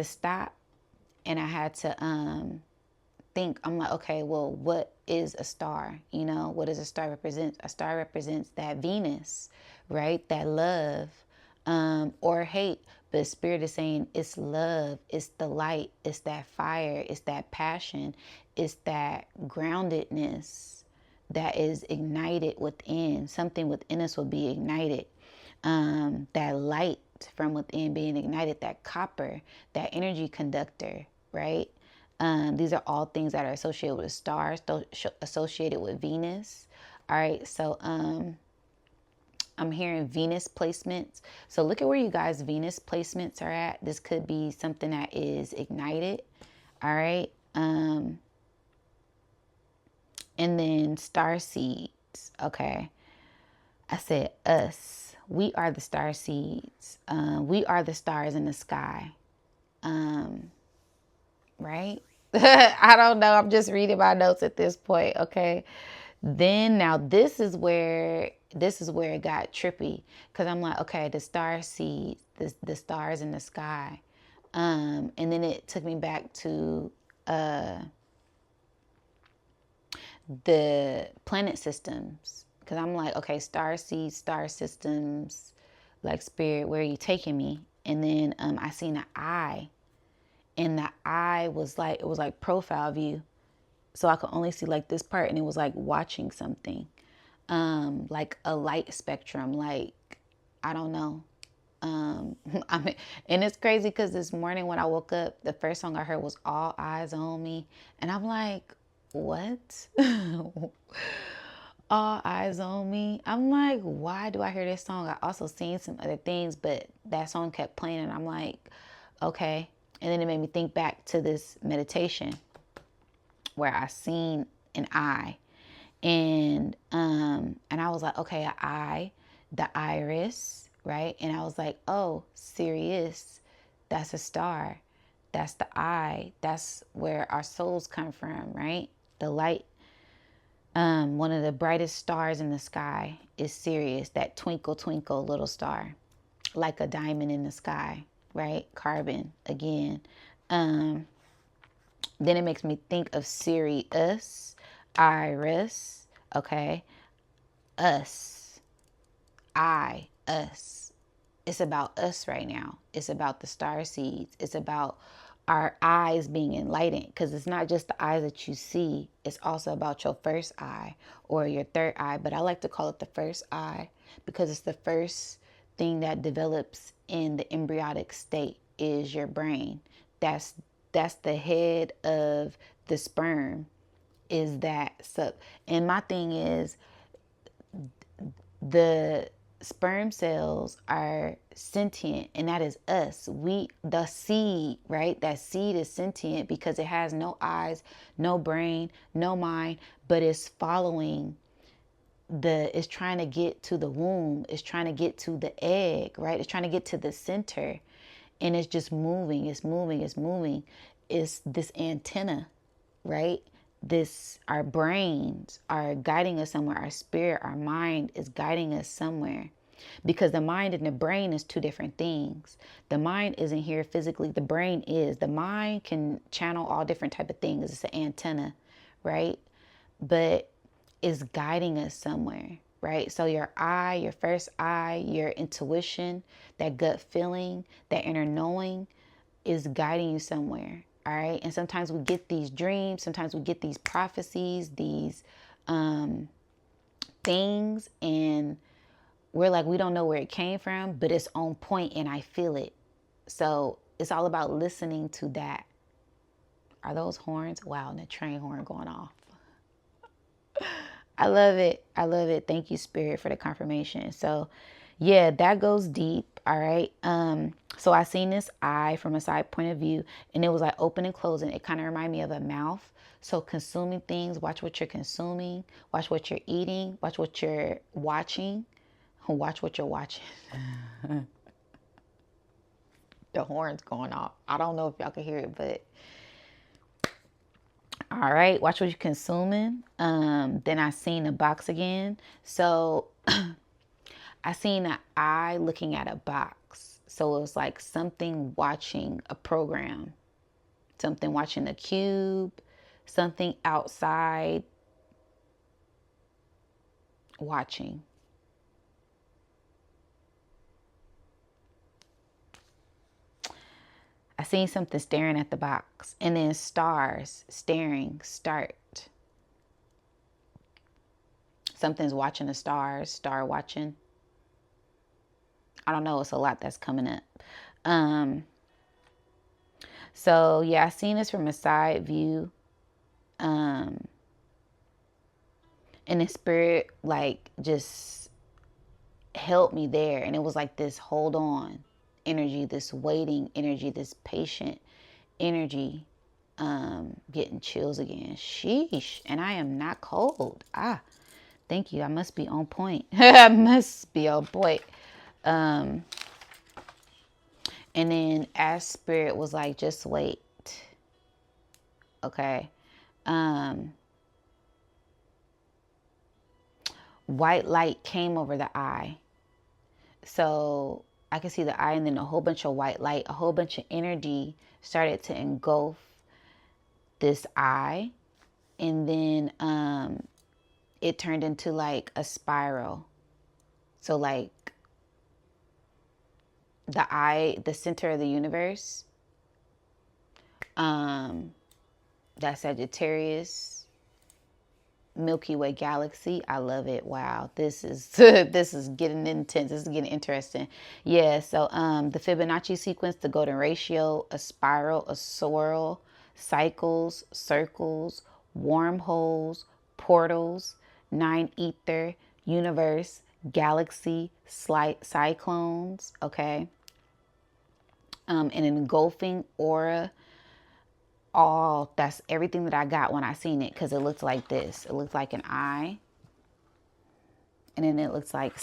stop, and I had to think. I'm like, okay, well, what is a star? You know, what does a star represent? A star represents that Venus, right? That love. Or hate, but Spirit is saying it's love, it's the light, it's that fire, it's that passion, it's that groundedness that is ignited within. Something within us will be ignited. That light from within being ignited, that copper, that energy conductor, right? These are all things that are associated with stars, associated with Venus. All right, so I'm hearing Venus placements. So look at where you guys' Venus placements are at. This could be something that is ignited. All right. And then star seeds. Okay. I said us. We are the star seeds. We are the stars in the sky. Right? I don't know. I'm just reading my notes at this point. Okay. Then now this is where it got trippy, because I'm like, okay, the star seeds, the stars in the sky, and then it took me back to the planet systems, Because I'm like, okay, star seeds, star systems, like spirit, where are you taking me? And then I seen an eye. And the eye was like, it was like profile view. So I could only see like this part, and it was like watching something. Like a light spectrum, like, I don't know. I mean, and it's crazy because this morning when I woke up, the first song I heard was All Eyes on Me. And I'm like, what? All Eyes on Me. I'm like, why do I hear this song? I also seen some other things, but that song kept playing, and I'm like, okay. And then it made me think back to this meditation where I seen an eye, and I was like, okay, an eye, the iris, right? And I was like, oh, Sirius, that's a star, that's the eye, that's where our souls come from, right? The light. One of the brightest stars in the sky is Sirius, that twinkle, twinkle little star, like a diamond in the sky, right? Carbon again. Then it makes me think of Sirius, Iris, okay? Us, us. It's about us right now. It's about the star seeds. It's about our eyes being enlightened, because it's not just the eyes that you see. It's also about your first eye or your third eye. But I like to call it the first eye because it's the first thing that develops in the embryonic state is your brain. That's the head of the sperm, is that sub. And my thing is, the sperm cells are sentient, and that is us. The seed, right? That seed is sentient because it has no eyes, no brain, no mind, but it's following it's trying to get to the womb. It's trying to get to the egg, right? It's trying to get to the center, and it's just moving. It's moving. It's moving. It's this antenna, right? Our brains are guiding us somewhere. Our spirit, our mind is guiding us somewhere, because the mind and the brain is two different things. The mind isn't here physically. The brain is. The mind can channel all different type of things. It's an antenna, right? But it's guiding us somewhere, right? So your eye, your first eye, your intuition, that gut feeling, that inner knowing is guiding you somewhere. All right. And sometimes we get these dreams, sometimes we get these prophecies, these things, and we're like, we don't know where it came from, but it's on point and I feel it. So it's all about listening to that. Are those horns? Wow, and the train horn going off. I love it. I love it. Thank you, Spirit, for the confirmation. So yeah, that goes deep. All right. So I seen this eye from a side point of view, and it was like open and closing. It kind of reminded me of a mouth. So consuming things, watch what you're consuming, watch what you're eating, watch what you're watching, watch what you're watching. The horn's going off. I don't know if y'all can hear it, but all right, watch what you're consuming. Then I seen the box again. So I seen an eye looking at a box. So it was like something watching a program, something watching the cube, something outside watching. I seen something staring at the box, and then stars staring, start. Something's watching the stars, star watching. I don't know. It's a lot that's coming up. So yeah, I seen this from a side view. And the spirit like just held me there. And it was like this hold on energy, this waiting energy, this patient energy. Getting chills again. Sheesh. And I am not cold. Thank you. I must be on point. I must be on point. And then as spirit was like, just wait. Okay. White light came over the eye. So I could see the eye, and then a whole bunch of white light, a whole bunch of energy started to engulf this eye. And then it turned into like a spiral. So like the center of the universe, that Sagittarius, Milky Way galaxy. I love it. Wow. This is this is getting intense. This is getting interesting. Yeah, so the Fibonacci sequence, the golden ratio, a spiral, a swirl, cycles, circles, wormholes, portals, nine ether, universe, galaxy, cyclones, okay? An engulfing aura. All that's everything that I got when I seen it, because it looks like this. It looks like an eye, and then it looks like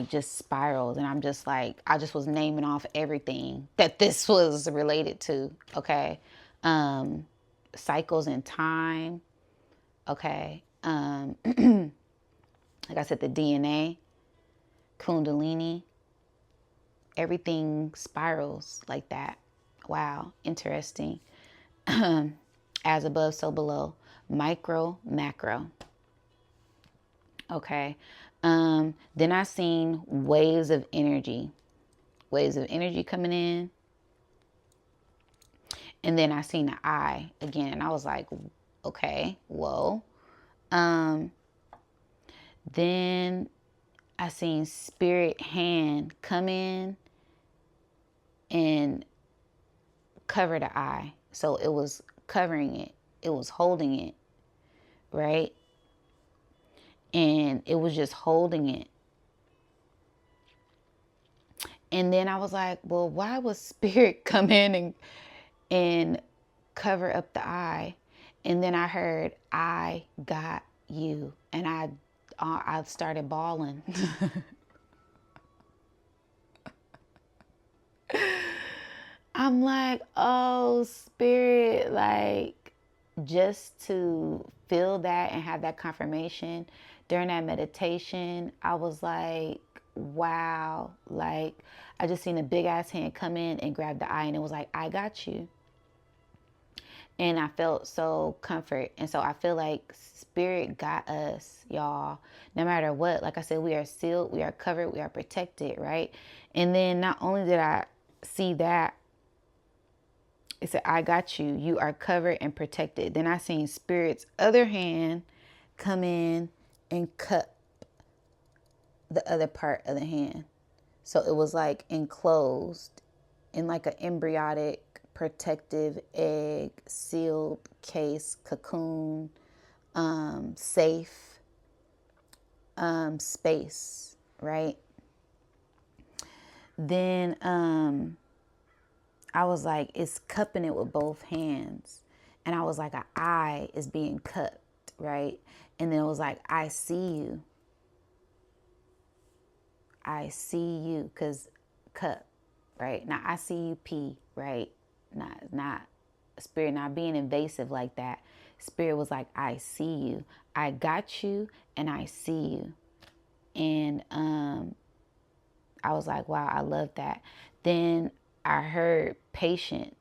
just spirals, and I'm just like, I just was naming off everything that this was related to. Okay, cycles in time. Okay, like I said, the DNA, Kundalini, everything spirals like that. Wow, interesting. As above, so below. Micro, macro. Okay. Then I seen waves of energy. Waves of energy coming in. And then I seen the eye again. And I was like, okay, whoa. Then I seen spirit hand come in and cover the eye. So it was covering it. It was holding it, right? And it was just holding it. And then I was like, well, why would spirit come in and cover up the eye? And then I heard, I got you. And I started bawling. I'm like, oh, spirit, like, just to feel that and have that confirmation during that meditation, I was like, wow. Like, I just seen a big ass hand come in and grab the eye, and it was like, I got you. And I felt so comfort. And so I feel like spirit got us, y'all. No matter what, like I said, we are sealed, we are covered, we are protected, right? And then not only did I see that, it said, I got you. You are covered and protected. Then I seen spirit's other hand come in and cut the other part of the hand. So it was like enclosed in like an embryonic protective egg, sealed case, cocoon, safe space, right? Then I was like, it's cupping it with both hands. And I was like, an eye is being cupped, right? And then it was like, I see you. I see you, because cup, right? Now I see you pee, right? Not spirit, not being invasive like that. Spirit was like, I see you. I got you and I see you. And I was like, wow, I love that. Then I heard patience.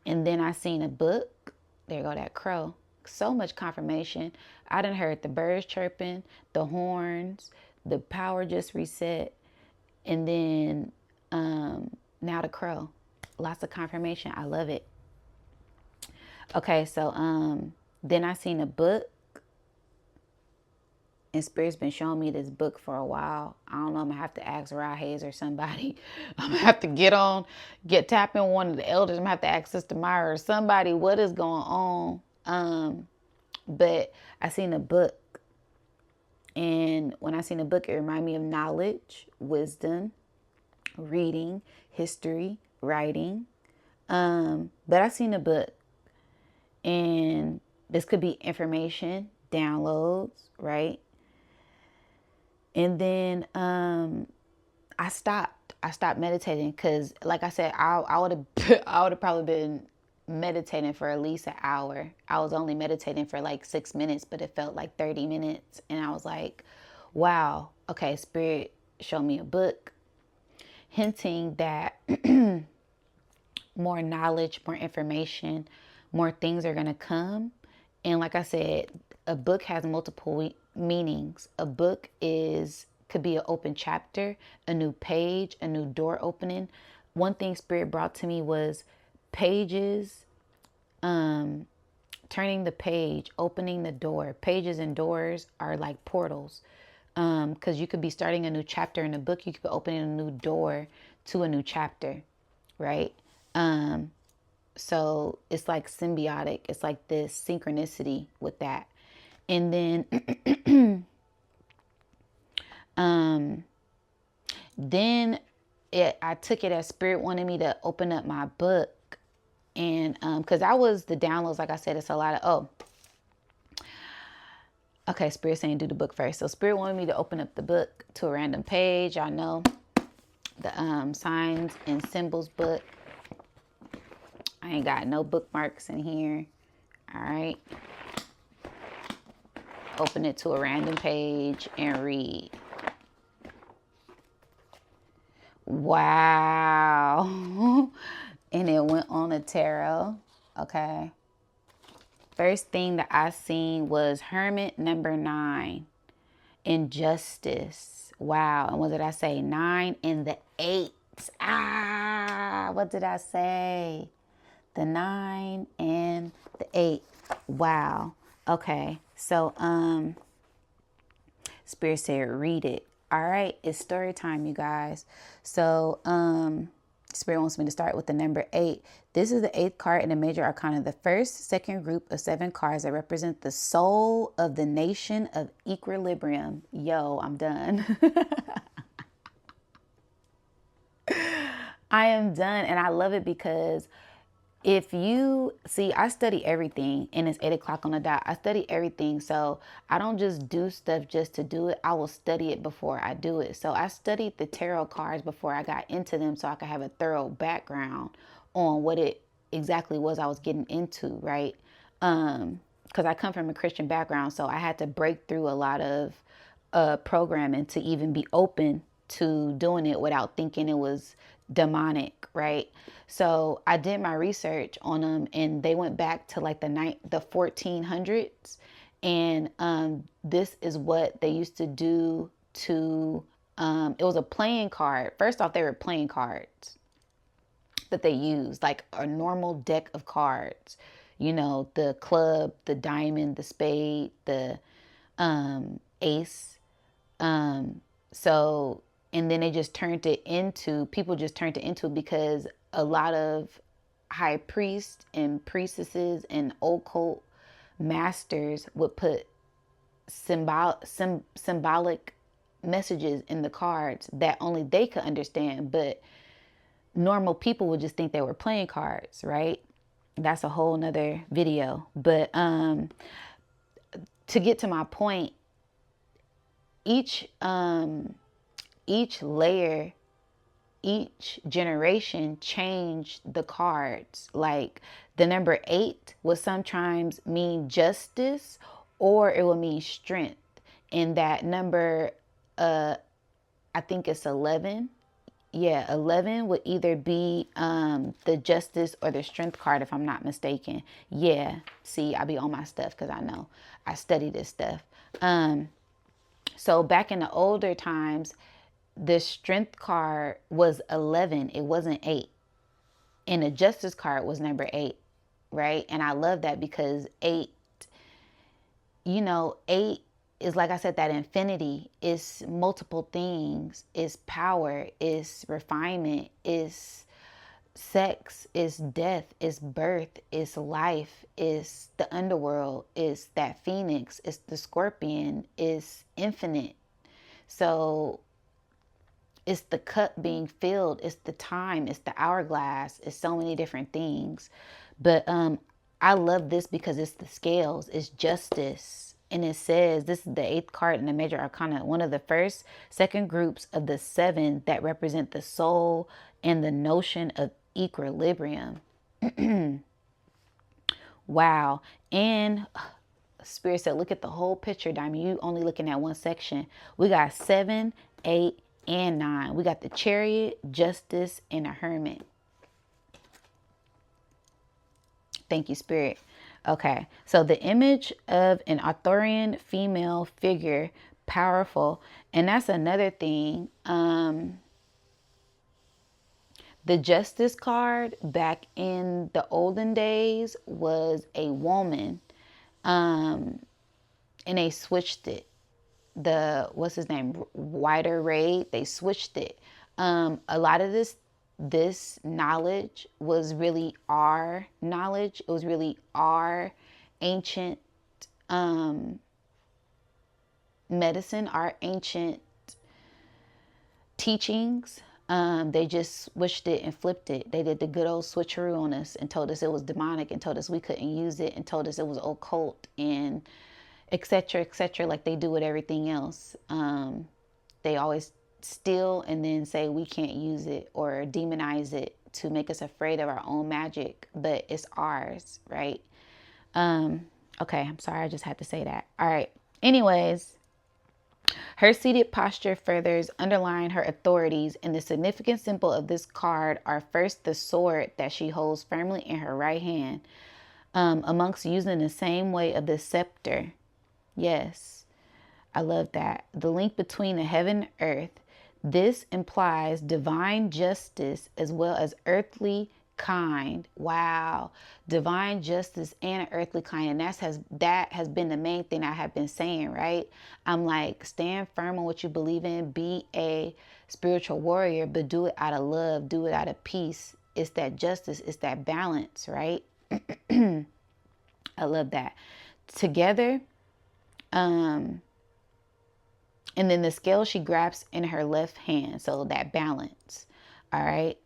And then I seen a book. There go that crow. So much confirmation. I done heard the birds chirping, the horns, the power just reset. And then now the crow. Lots of confirmation. I love it. Okay, so then I seen a book. And Spirit's been showing me this book for a while. I don't know. I'm going to have to ask Ra Hayes or somebody. I'm going to have to tap in one of the elders. I'm going to have to ask Sister Myra or somebody what is going on. But I seen a book. And when I seen a book, it reminded me of knowledge, wisdom, reading, history, writing. But I seen a book. And this could be information, downloads, right? And then I stopped meditating, because like I said, I would have probably been meditating for at least an hour. I was only meditating for like 6 minutes, but it felt like 30 minutes. And I was like, wow, okay, Spirit showed me a book hinting that more knowledge, more information, more things are going to come. And like I said, a book has multiple meanings. A book could be an open chapter, a new page, a new door opening. One thing Spirit brought to me was pages, turning the page, opening the door. Pages and doors are like portals. Because you could be starting a new chapter in a book, you could be opening a new door to a new chapter, right? So it's like symbiotic. It's like this synchronicity with that. And then, I took it as Spirit wanted me to open up my book, and because that was the downloads. Like I said, it's a lot of okay. Spirit saying do the book first. So Spirit wanted me to open up the book to a random page. Y'all know the signs and symbols book. I ain't got no bookmarks in here. All right. Open it to a random page and read. Wow. And it went on a tarot. Okay. First thing that I seen was Hermit number 9. Injustice. Wow. And what did I say? 9 and the 8. What did I say? The 9 and the 8. Wow. Okay. So, Spirit said, read it. All right. It's story time, you guys. So, Spirit wants me to start with the number 8. This is the 8th card in the major arcana, the second group of 7 cards that represent the soul of the nation of equilibrium. Yo, I'm done. I am done. And I love it because if you see, I study everything, and it's 8 o'clock on the dot. I study everything. So I don't just do stuff just to do it. I will study it before I do it. So I studied the tarot cards before I got into them so I could have a thorough background on what it exactly was I was getting into, right? Because I come from a Christian background, so I had to break through a lot of programming to even be open to doing it without thinking it was demonic, right? So I did my research on them, and they went back to like the 1400s, and this is what they used to do to it was a playing card. First off, they were playing cards that they used, like a normal deck of cards, you know, the club, the diamond, the spade, the ace. So, and then they just turned it into, people just turned it into, because a lot of high priests and priestesses and occult masters would put symbolic messages in the cards that only they could understand, but normal people would just think they were playing cards, right? That's a whole nother video. But to get to my point, each layer, each generation changed the cards. Like the number 8 would sometimes mean justice, or it will mean strength. And that number, I think it's 11. Yeah, 11 would either be the justice or the strength card, if I'm not mistaken. Yeah, see, I be on my stuff because I know I study this stuff. So back in the older times, the strength card was 11. It wasn't 8. And the justice card was number 8, right? And I love that because 8, you know, 8 is, like I said, that infinity is multiple things. It's power, it's refinement, it's sex, it's death, it's birth, it's life, it's the underworld, it's that phoenix, it's the scorpion, it's infinite. So it's the cup being filled, it's the time, it's the hourglass, it's so many different things. But I love this because it's the scales, it's justice. And it says, this is the 8th card in the major arcana, one of the second groups of the 7 that represent the soul and the notion of equilibrium. Wow. And Spirit said, look at the whole picture, Diamond. You only looking at one section. We got 7, 8, and 9. We got the Chariot, Justice, and a Hermit. Thank you, Spirit. Okay, so the image of an Arthurian female figure, powerful, and that's another thing. The Justice card back in the olden days was a woman, and they switched it. The what's his name, Wider Raid, they switched it. A lot of this knowledge was really our knowledge. It was really our ancient medicine, our ancient teachings. They just switched it and flipped it. They did the good old switcheroo on us and told us it was demonic and told us we couldn't use it and told us it was occult and etc., like they do with everything else. They always steal and then say we can't use it or demonize it to make us afraid of our own magic, but it's ours, right? Okay, I'm sorry, I just had to say that. All right. Anyways, her seated posture furthers underline her authorities, and the significant symbol of this card are first the sword that she holds firmly in her right hand, amongst using the same way of the scepter. Yes, I love that. The link between the heaven and earth. This implies divine justice as well as earthly kind. Wow. Divine justice and earthly kind. And that has been the main thing I have been saying, right? I'm like, stand firm on what you believe in. Be a spiritual warrior, but do it out of love. Do it out of peace. It's that justice. It's that balance, right? I love that. Together, and then the scale she grabs in her left hand. So that balance. All right.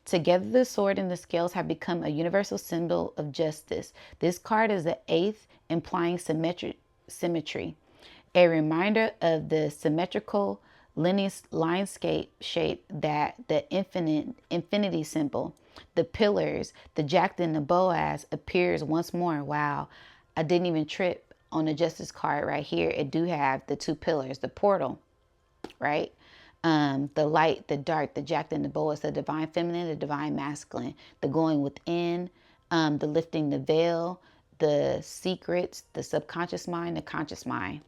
Together, the sword and the scales have become a universal symbol of justice. This card is the eighth, implying symmetry. A reminder of the symmetrical linescape shape that the infinity symbol, the pillars, the jack and the boaz appears once more. Wow. I didn't even trip on the justice card right here. It do have the two pillars, the portal, right? The light, the dark, the jack and the boaz, the divine feminine, the divine masculine, the going within, the lifting the veil, the secrets, the subconscious mind, the conscious mind.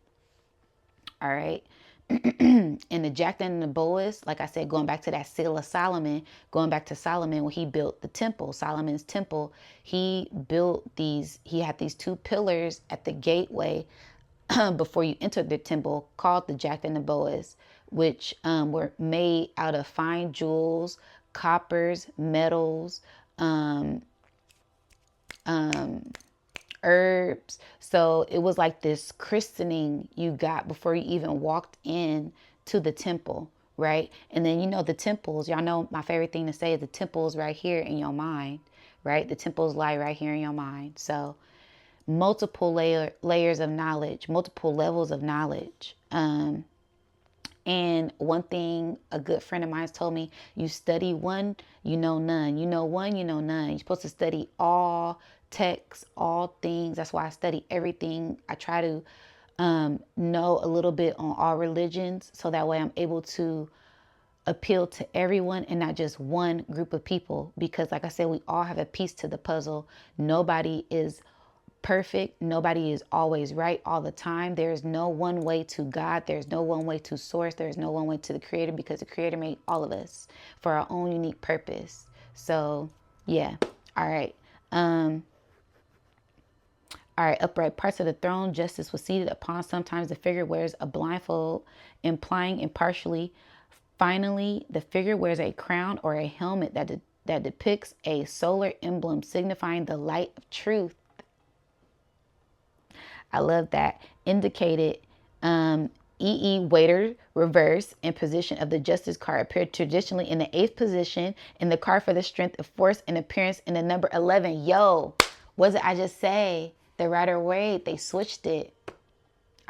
All right. And the jack and the boaz, like I said, going back to that seal of Solomon, going back to Solomon when he built the temple, Solomon's temple, he had these two pillars at the gateway before you entered the temple called the jack and the boaz, which were made out of fine jewels, coppers, metals, herbs. So it was like this christening you got before you even walked in to the temple, right? And then, the temples, y'all know my favorite thing to say is the temples right here in your mind, right? The temples lie right here in your mind. So multiple layers of knowledge, multiple levels of knowledge. And one thing a good friend of mine told me, you study one, you know none. You know one, you know none. You're supposed to study all texts, all things. That's why I study everything. I try to know a little bit on all religions, so that way I'm able to appeal to everyone and not just one group of people. Because like I said, we all have a piece to the puzzle. Nobody is perfect. Nobody is always right all the time. There's no one way to God. There's no one way to source. There's no one way to the creator, because the creator made all of us for our own unique purpose. So yeah. All right. All right, upright parts of the throne justice was seated upon. Sometimes the figure wears a blindfold, implying impartially. Finally, the figure wears a crown or a helmet that depicts a solar emblem signifying the light of truth. I love that. Indicated waiter reverse and position of the justice card appeared traditionally in the 8th position in the card for the strength of force and appearance in the number 11. Yo, what did I just say? The Rider-Waite, they switched it.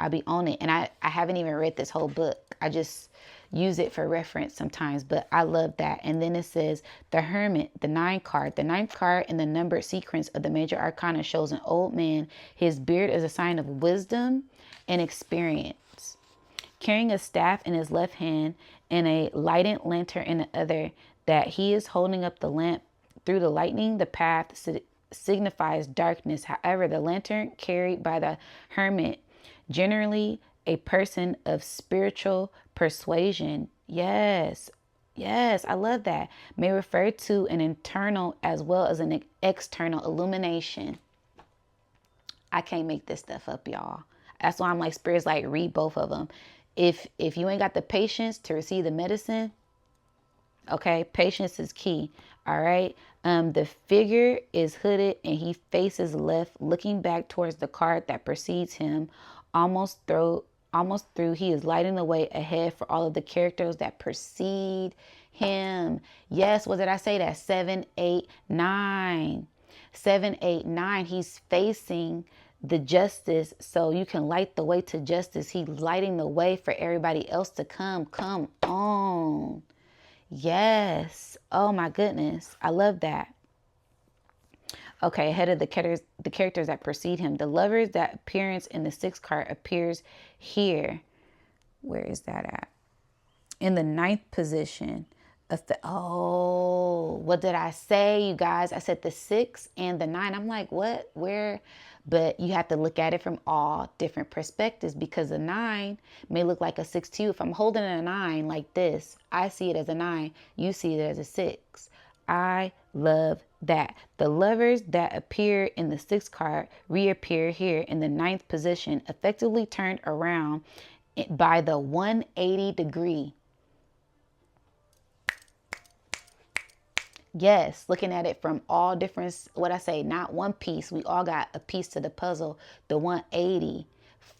I'll be on it. And I haven't even read this whole book. I just use it for reference sometimes, but I love that. And then it says the Hermit, the 9th card. The 9th card in the numbered sequence of the major arcana shows an old man. His beard is a sign of wisdom and experience. Carrying a staff in his left hand and a lighted lantern in the other, that he is holding up the lamp through the lightning, the path signifies darkness. However, the lantern carried by the hermit, generally a person of spiritual persuasion. Yes. Yes, I love that. May refer to an internal as well as an external illumination. I can't make this stuff up, y'all. That's why I'm like, spirits like, read both of them. If you ain't got the patience to receive the medicine, okay, patience is key. All right. The figure is hooded and he faces left, looking back towards the cart that precedes him. Almost through, he is lighting the way ahead for all of the characters that precede him. Yes, what did I say? That 7, 8, 9. 7, 8, 9. He's facing the justice, so you can light the way to justice. He's lighting the way for everybody else to come. Come on. Yes. Oh my goodness. I love that. Okay, ahead of the characters that precede him. The lovers, that appearance in the 6th card appears here. Where is that at? In the 9th position. What did I say, you guys? I said the 6 and the 9. I'm like, what? Where? But you have to look at it from all different perspectives, because the 9 may look like a 6 to you. If I'm holding a 9 like this, I see it as a 9. You see it as a 6. I love that. The lovers that appear in the 6th card reappear here in the 9th position, effectively turned around by the 180 degree. Yes, looking at it from all different, what I say, not one piece. We all got a piece to the puzzle. The 180,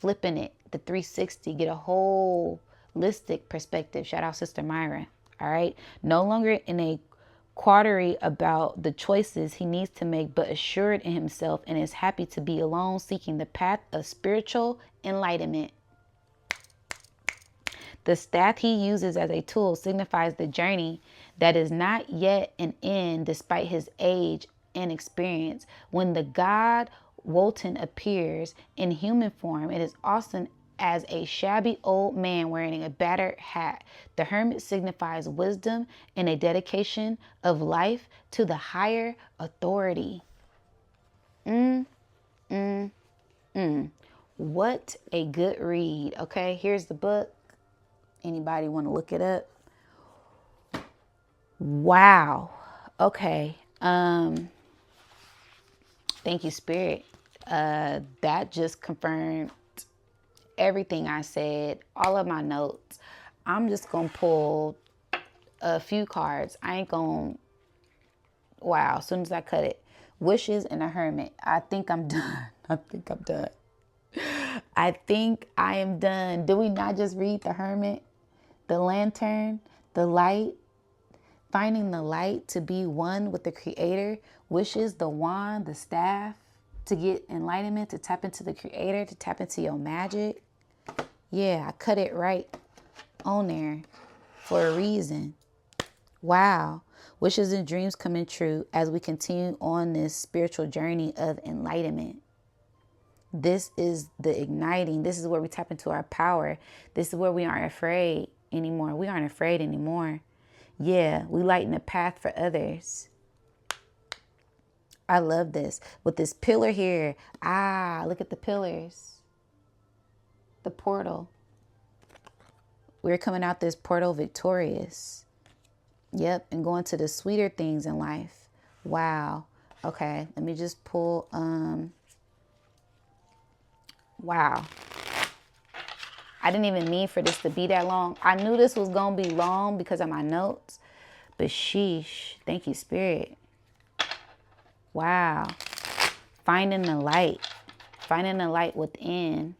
flipping it, the 360, get a holistic perspective. Shout out Sister Myra. All right. No longer in a quandary about the choices he needs to make, but assured in himself and is happy to be alone, seeking the path of spiritual enlightenment. The staff he uses as a tool signifies the journey that is not yet an end despite his age and experience. When the god Wotan appears in human form, it is often as a shabby old man wearing a battered hat. The hermit signifies wisdom and a dedication of life to the higher authority. What a good read. Okay, here's the book. Anybody want to look it up? Wow. Okay. Thank you, Spirit. That just confirmed everything I said, all of my notes. I'm just going to pull a few cards. I ain't going to, wow, as soon as I cut it. Wishes and a hermit. I think I'm done. I think I am done. Did we not just read the hermit? The lantern, the light, finding the light to be one with the creator, wishes, the wand, the staff, to get enlightenment, to tap into the creator, to tap into your magic. Yeah, I cut it right on there for a reason. Wow. Wishes and dreams coming true as we continue on this spiritual journey of enlightenment. This is the igniting. This is where we tap into our power. This is where we aren't afraid anymore. We aren't afraid anymore. Yeah, we lighten the path for others. I love this. With this pillar here. Look at the pillars. The portal. We're coming out this portal victorious. Yep, and going to the sweeter things in life. Wow. Okay, let me just pull, wow. I didn't even mean for this to be that long. I knew this was going to be long because of my notes. But sheesh. Thank you, Spirit. Wow. Finding the light. Finding the light within.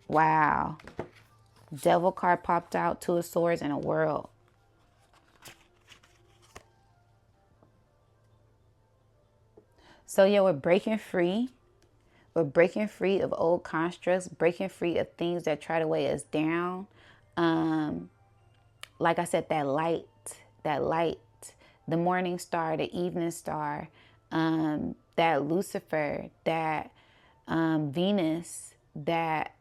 Wow. Devil card popped out. 2 of Swords and a World. So yeah, we're breaking free. We're breaking free of old constructs, breaking free of things that try to weigh us down. Like I said, that light, the morning star, the evening star, that Lucifer, that Venus, that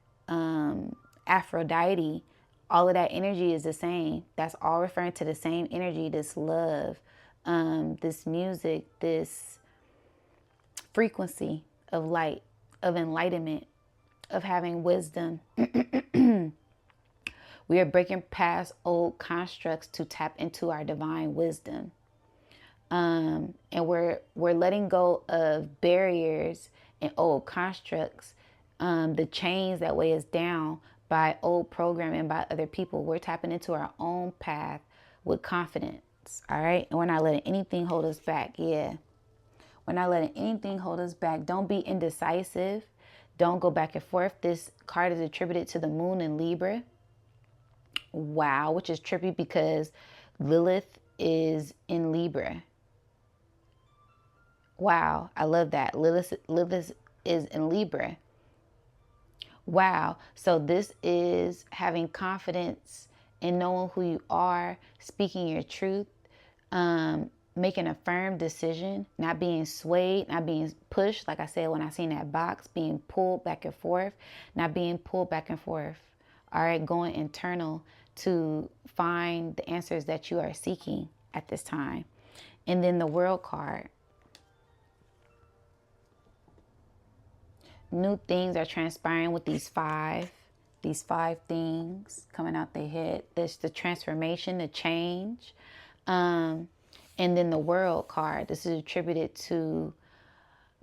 Aphrodite, all of that energy is the same. That's all referring to the same energy, this love, this music, this frequency of light, of enlightenment, of having wisdom. We are breaking past old constructs to tap into our divine wisdom. And we're letting go of barriers and old constructs, the chains that weigh us down by old programming by other people. We're tapping into our own path with confidence. All right. And we're not letting anything hold us back. Yeah. We're not letting anything hold us back. Don't be indecisive. Don't go back and forth. This card is attributed to the moon in Libra. Wow. Which is trippy because Lilith is in Libra. Wow. I love that. Lilith is in Libra. Wow. So this is having confidence in knowing who you are, speaking your truth, making a firm decision, not being swayed, not being pushed. Like I said, when I seen that box, being pulled back and forth, not being pulled back and forth. All right. Going internal to find the answers that you are seeking at this time. And then the World card. New things are transpiring with these five things coming out their head. There's the transformation, the change. And then the World card. This is attributed to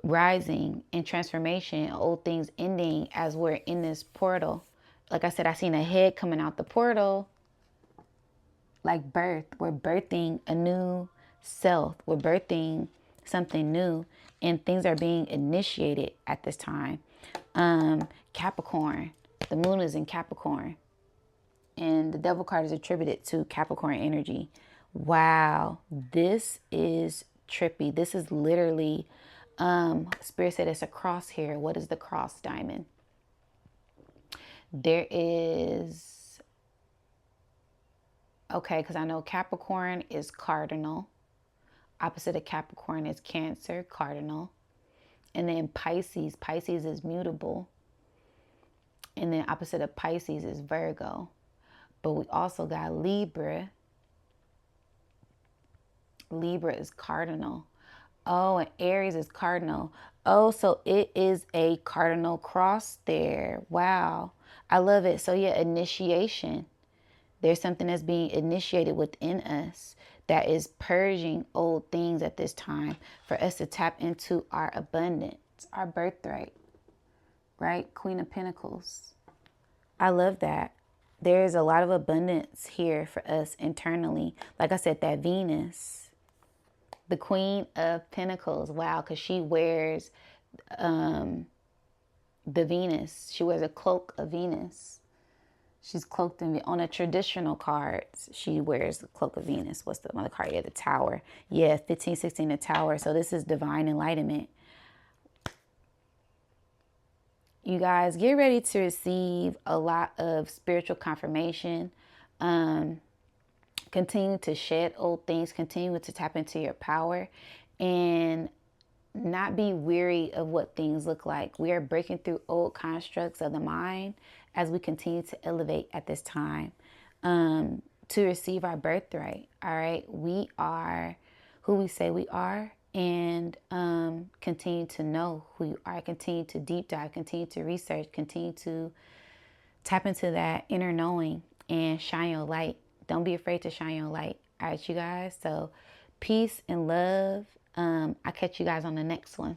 rising and transformation, old things ending as we're in this portal. Like I said, I seen a head coming out the portal. Like birth. We're birthing a new self. We're birthing something new. And things are being initiated at this time. Capricorn. The moon is in Capricorn. And the Devil card is attributed to Capricorn energy. Wow. This is trippy. This is literally, Spirit said it's a cross here. What is the cross diamond? There is, okay, because I know Capricorn is cardinal. Opposite of Capricorn is Cancer, cardinal. And then Pisces. Pisces is mutable. And then opposite of Pisces is Virgo. But we also got Libra. Libra is cardinal. Oh, and Aries is cardinal. Oh, so it is a cardinal cross there. Wow. I love it. So yeah, initiation. There's something that's being initiated within us that is purging old things at this time for us to tap into our abundance, our birthright, right? Queen of Pentacles. I love that. There's a lot of abundance here for us internally. Like I said, that Venus, the Queen of Pentacles. Wow, because she wears the Venus. She wears a cloak of Venus. She's cloaked in, on a traditional cards, she wears the cloak of Venus. What's the other card? Yeah, the Tower. Yeah, 15, 16, the Tower. So this is divine enlightenment. You guys, get ready to receive a lot of spiritual confirmation. Continue to shed old things. Continue to tap into your power. And not be weary of what things look like. We are breaking through old constructs of the mind as we continue to elevate at this time, to receive our birthright. All right. We are who we say we are, and continue to know who you are. Continue to deep dive, continue to research, continue to tap into that inner knowing and shine your light. Don't be afraid to shine your light. All right, you guys. So peace and love. I'll catch you guys on the next one.